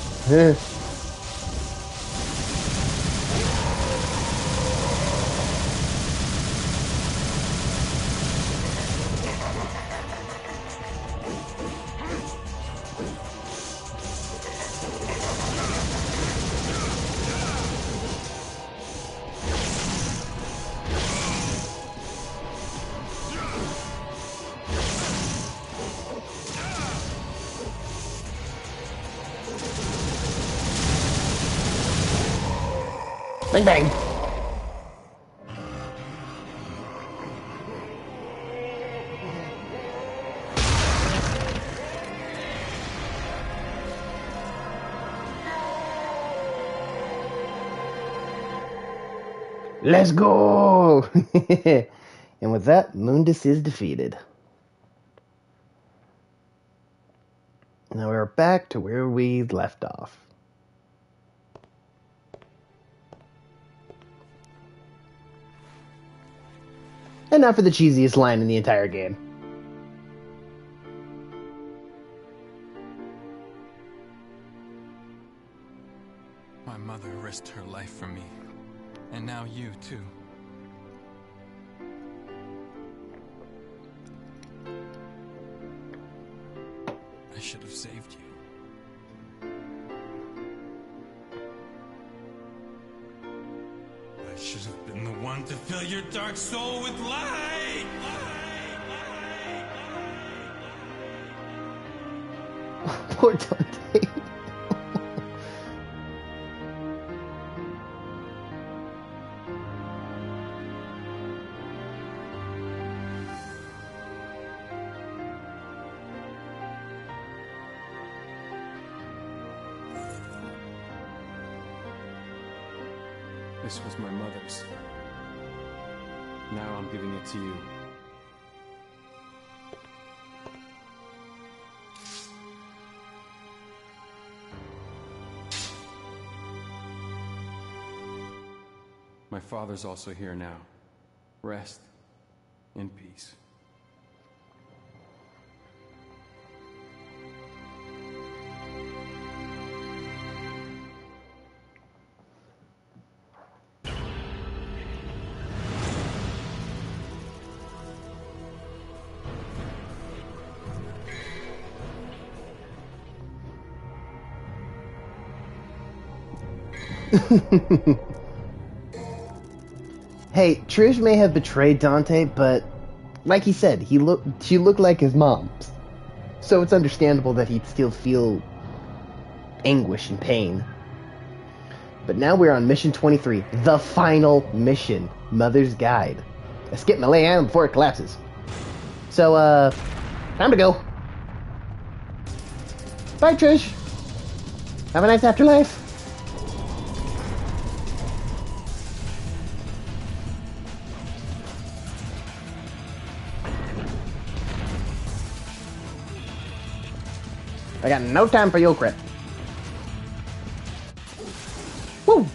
Bang bang! Let's go! And with that, Mundus is defeated. Now we're back to where we left off. And now for the cheesiest line in the entire game. My mother risked her life for me. And now you, too. I should have saved you. I should have been the one to fill your dark soul with light! Poor Dante. This was my mother's. Now I'm giving it to you. My father's also here now. Rest in peace. Hey, Trish may have betrayed Dante, but like he said, she looked like his mom's. So it's understandable that he'd still feel anguish and pain. But now we're on mission 23, the final mission, Mother's Guide. Escape Malay Island before it collapses. So, time to go. Bye, Trish. Have a nice afterlife. I got no time for your crap. Woo!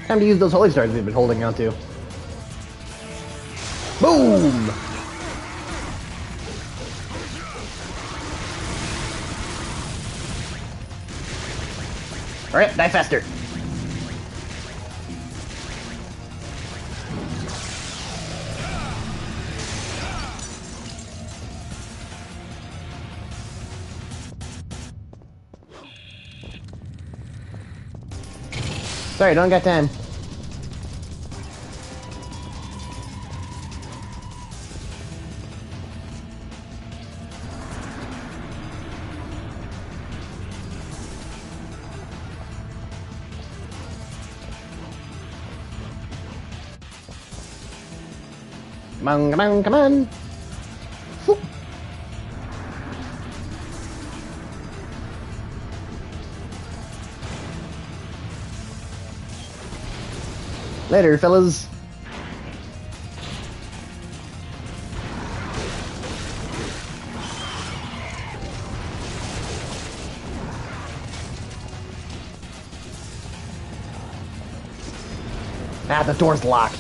Time to use those holy stars we've been holding on to. Boom! Alright, die faster. Sorry, don't got time. Come on, come on, come on. Whoop. Later, fellas. Ah, the door's locked.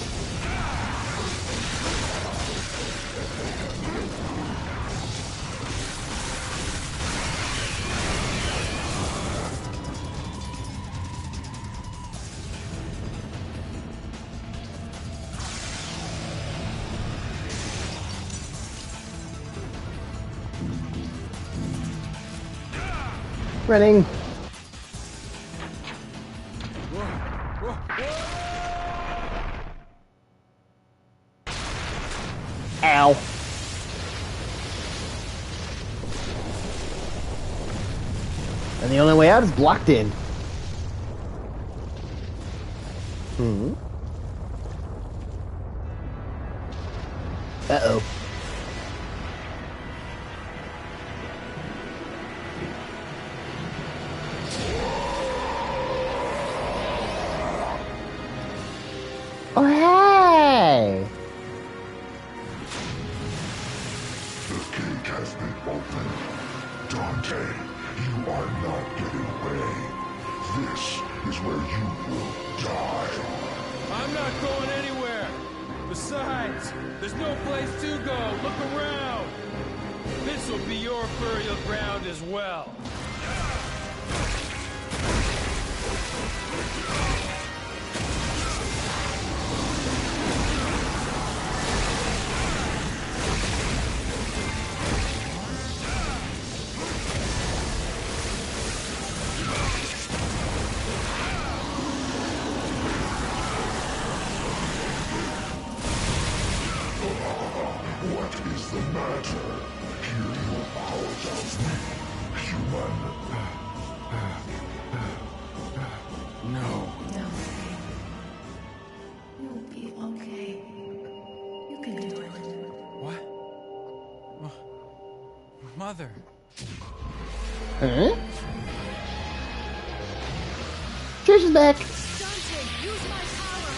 Running. Ow. And the only way out is blocked in. Uh-oh. Oh, hey! The gate has been opened. Dante, you are not getting away. This is where you will die. I'm not going anywhere. Besides, there's no place to go. Look around. This will be your burial ground as well. What is the matter? Hear your apologize me, human. No. You'll be okay. You can do it. What? Mother. Huh? Trish is back. Dante, use my power!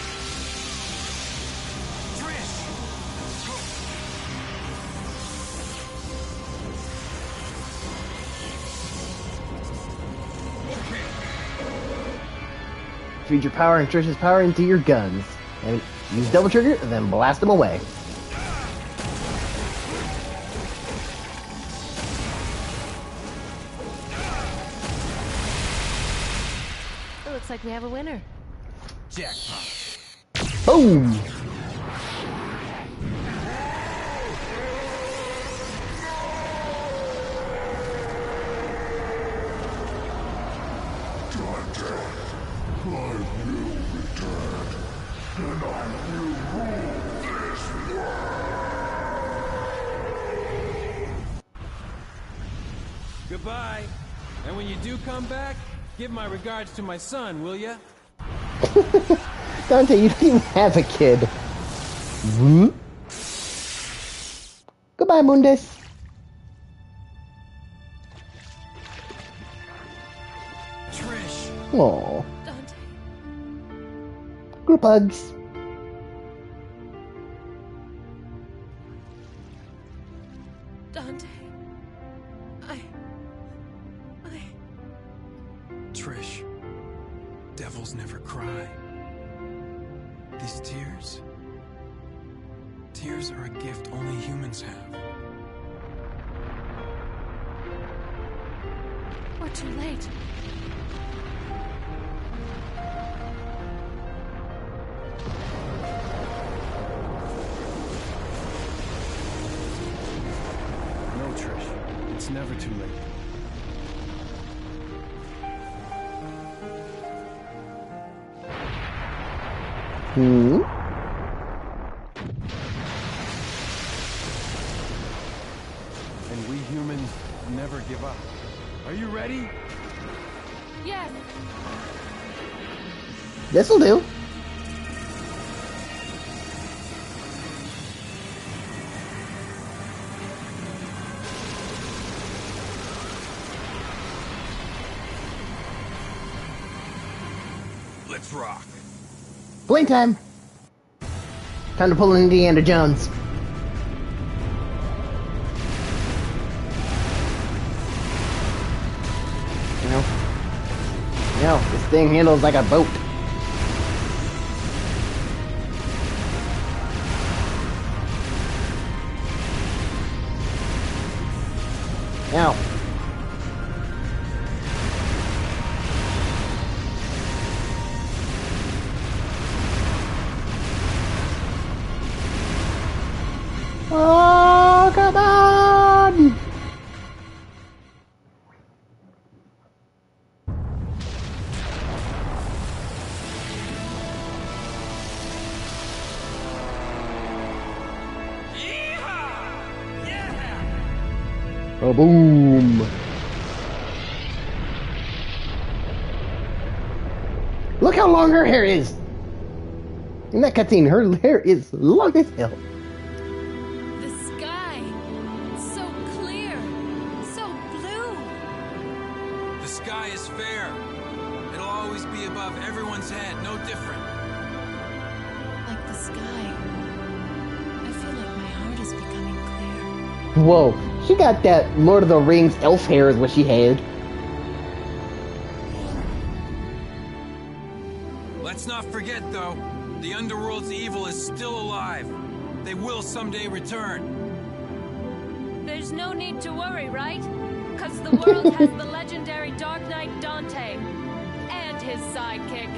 Feed your power and Trish's power into your guns. And use double trigger, and then blast them away. It looks like we have a winner. Jackpot. Boom! Dante, I will return, and I will rule this world. Goodbye. And when you do come back, give my regards to my son, will ya? Dante, you don't even have a kid. Hmm? Goodbye, Mundus. Trish. Aww. Dante. Group hugs. Dante. Trish. Devils never cry. These tears? Tears are a gift only humans have. We're too late. No, Trish. It's never too late. Hmm? And we humans never give up. Are you ready? Yes. This'll do. Let's rock. Blink time. Time to pull in Indiana Jones. No, this thing handles like a boat. Now. Oh, come on! Oh, boom! Look how long her hair is! In that cutscene, her hair is long as hell. The sky. So clear. So blue. The sky is fair. It'll always be above everyone's head, no different. Like the sky. I feel like my heart is becoming clear. Whoa, she got that Lord of the Rings elf hair is what she had. Let's not forget, though, the Underworld's evil is still alive. They will someday return. There's no need to worry, right? Because the world has the legendary Dark Knight Dante. And his sidekick.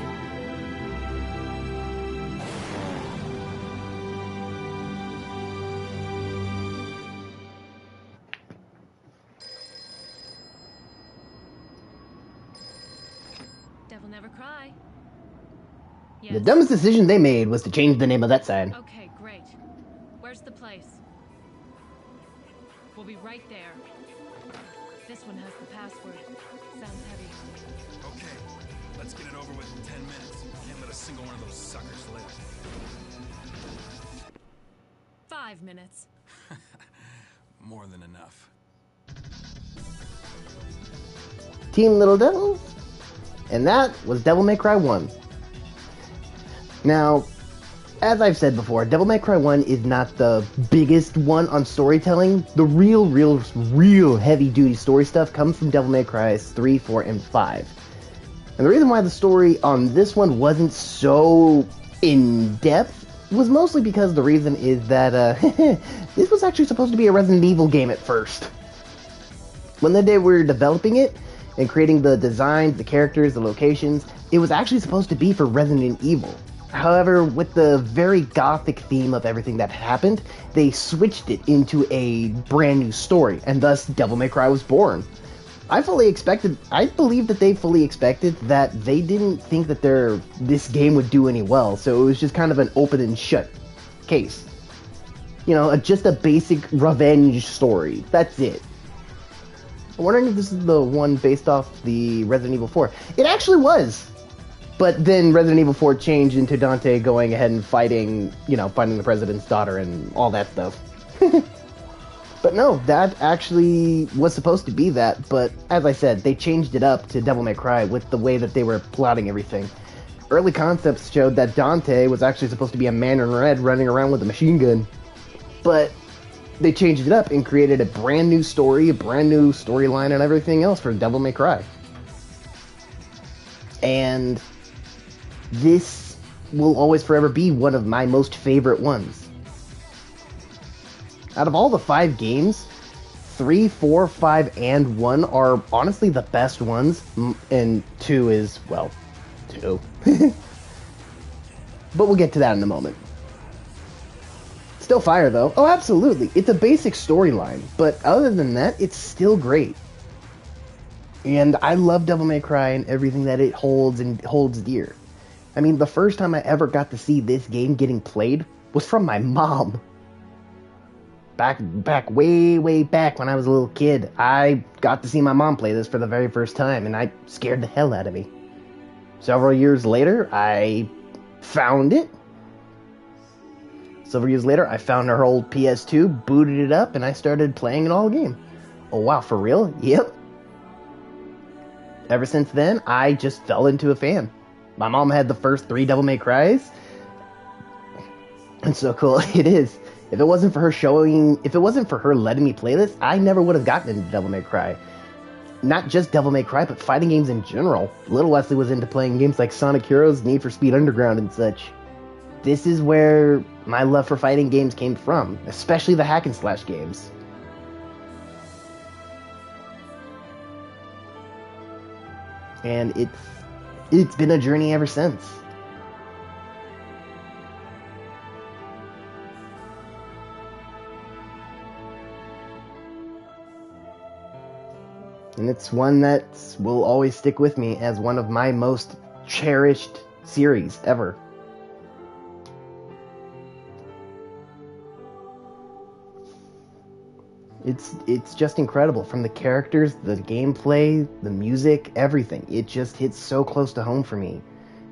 Devil never cry. Yes. The dumbest decision they made was to change the name of that sign. Okay, great. Where's the place? We'll be right there. This one has the password. Sounds heavy. Okay, let's get it over with in 10 minutes. Can't let a single one of those suckers live. 5 minutes. More than enough. Team Little Devils. And that was Devil May Cry 1. Now, as I've said before, Devil May Cry 1 is not the biggest one on storytelling. The real heavy-duty story stuff comes from Devil May Cry 3, 4, and 5. And the reason why the story on this one wasn't so in-depth was mostly because the reason is that this was actually supposed to be a Resident Evil game at first. When they were developing it and creating the designs, the characters, the locations, it was actually supposed to be for Resident Evil. However, with the very gothic theme of everything that happened, they switched it into a brand new story, and thus Devil May Cry was born. I believe that they fully expected that they didn't think that this game would do any well, so it was just kind of an open and shut case. You know, just a basic revenge story. That's it. I'm wondering if this is the one based off the Resident Evil 4. It actually was! But then Resident Evil 4 changed into Dante going ahead and fighting the president's daughter and all that stuff. But no, that actually was supposed to be that, but as I said, they changed it up to Devil May Cry with the way that they were plotting everything. Early concepts showed that Dante was actually supposed to be a man in red running around with a machine gun. But they changed it up and created a brand new story, a brand new storyline and everything else for Devil May Cry. And this will always forever be one of my most favorite ones. Out of all the 5 games, 3, 4, 5, and 1 are honestly the best ones, and 2 is, well, 2. But we'll get to that in a moment. Still fire, though. Oh, absolutely. It's a basic storyline, but other than that, it's still great. And I love Devil May Cry and everything that it holds and holds dear. I mean, the first time I ever got to see this game getting played was from my mom. Way back when I was a little kid, I got to see my mom play this for the very first time, and I scared the hell out of me. Several years later, I found it. Several years later, I found her old PS2, booted it up, and I started playing it all game. Oh wow, for real? Yep. Ever since then, I just fell into a fan. My mom had the first 3 Devil May Cries. And so cool it is. If it wasn't for her letting me play this, I never would have gotten into Devil May Cry. Not just Devil May Cry, but fighting games in general. Little Wesley was into playing games like Sonic Heroes, Need for Speed Underground, and such. This is where my love for fighting games came from, especially the hack and slash games. And it's been a journey ever since. And it's one that will always stick with me as one of my most cherished series ever. It's just incredible. From the characters, the gameplay, the music, everything. It just hits so close to home for me.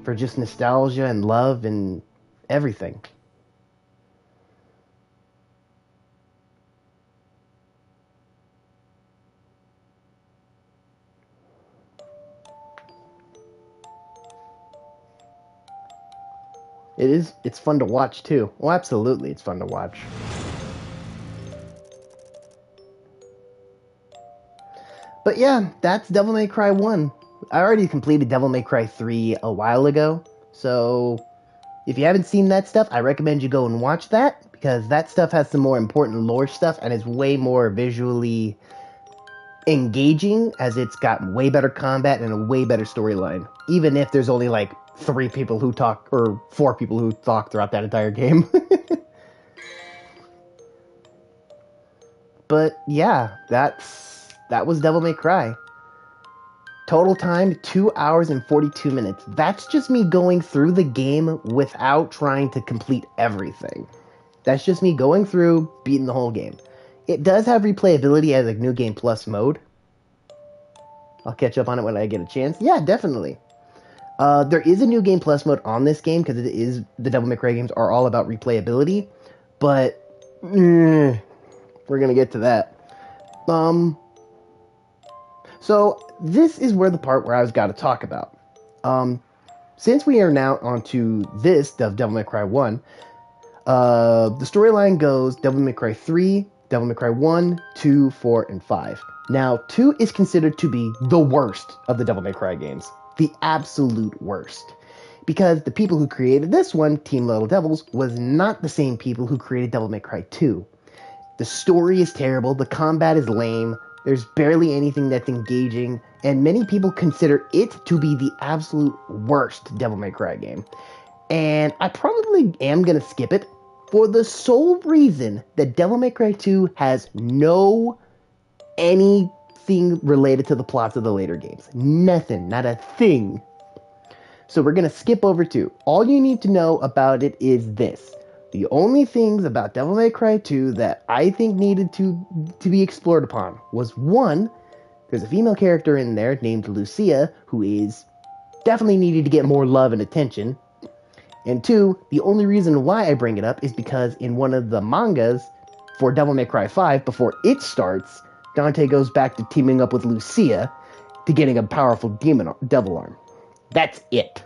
For just nostalgia and love and everything. It's fun to watch too. Oh, absolutely, it's fun to watch. But yeah, that's Devil May Cry 1. I already completed Devil May Cry 3 a while ago, so if you haven't seen that stuff, I recommend you go and watch that, because that stuff has some more important lore stuff and is way more visually engaging, as it's got way better combat and a way better storyline, even if there's only like 3 people who talk, or 4 people who talk throughout that entire game. But yeah, that was Devil May Cry. Total time, 2 hours and 42 minutes. That's just me going through the game without trying to complete everything. That's just me going through, beating the whole game. It does have replayability as a New Game Plus mode. I'll catch up on it when I get a chance. Yeah, definitely. There is a New Game Plus mode on this game, because the Devil May Cry games are all about replayability. But, we're gonna get to that. So, this is where the part where I was got to talk about. Since we are now onto this, Devil May Cry 1, the storyline goes Devil May Cry 3, Devil May Cry 1, 2, 4, and 5. Now, 2 is considered to be the worst of the Devil May Cry games. The absolute worst. Because the people who created this one, Team Little Devils, was not the same people who created Devil May Cry 2. The story is terrible, the combat is lame, there's barely anything that's engaging, and many people consider it to be the absolute worst Devil May Cry game. And I probably am going to skip it for the sole reason that Devil May Cry 2 has no anything related to the plots of the later games. Nothing, not a thing. So we're going to skip over 2. All you need to know about it is this. The only things about Devil May Cry 2 that I think needed to be explored upon was, 1, there's a female character in there named Lucia who is definitely needed to get more love and attention. And 2, the only reason why I bring it up is because in one of the mangas for Devil May Cry 5, before it starts, Dante goes back to teaming up with Lucia to getting a powerful devil arm. That's it.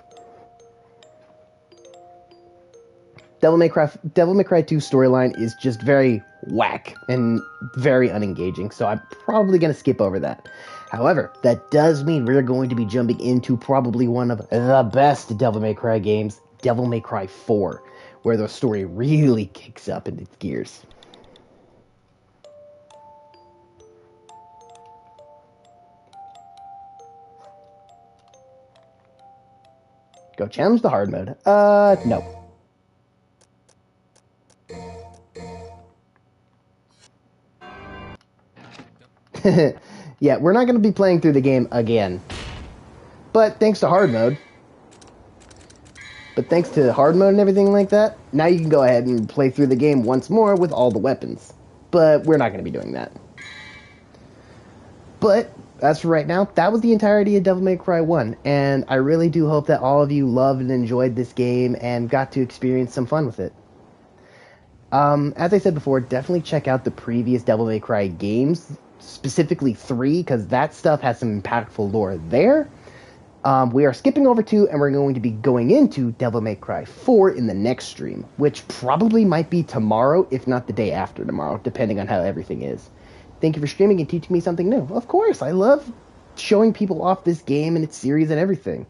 Devil May Cry 2 storyline is just very whack and very unengaging, so I'm probably going to skip over that. However, that does mean we're going to be jumping into probably one of the best Devil May Cry games Devil May Cry 4, where the story really kicks up into gears. Go challenge the hard mode. No. Yeah, we're not going to be playing through the game again. But thanks to hard mode. But thanks to hard mode and everything like that, now you can go ahead and play through the game once more with all the weapons. But we're not going to be doing that. But as for right now, that was the entirety of Devil May Cry 1. And I really do hope that all of you loved and enjoyed this game and got to experience some fun with it. As I said before, definitely check out the previous Devil May Cry games, specifically 3, because that stuff has some impactful lore there. We are skipping over 2, and we're going to be going into Devil May Cry 4 in the next stream, which probably might be tomorrow, if not the day after tomorrow, depending on how everything is. Thank you for streaming and teaching me something new. Of course, I love showing people off this game and its series and everything.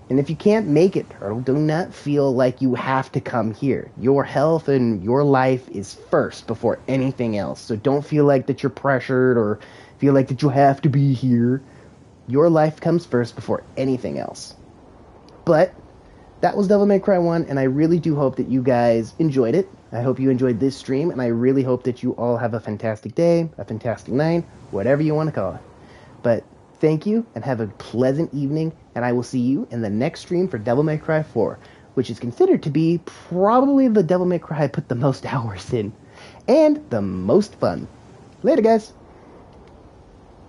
And if you can't make it, Turtle, do not feel like you have to come here. Your health and your life is first before anything else. So don't feel like that you're pressured or feel like that you have to be here. Your life comes first before anything else. But that was Devil May Cry 1, and I really do hope that you guys enjoyed it. I hope you enjoyed this stream, and I really hope that you all have a fantastic day, a fantastic night, whatever you want to call it. But thank you, and have a pleasant evening, and I will see you in the next stream for Devil May Cry 4, which is considered to be probably the Devil May Cry I put the most hours in, and the most fun. Later, guys!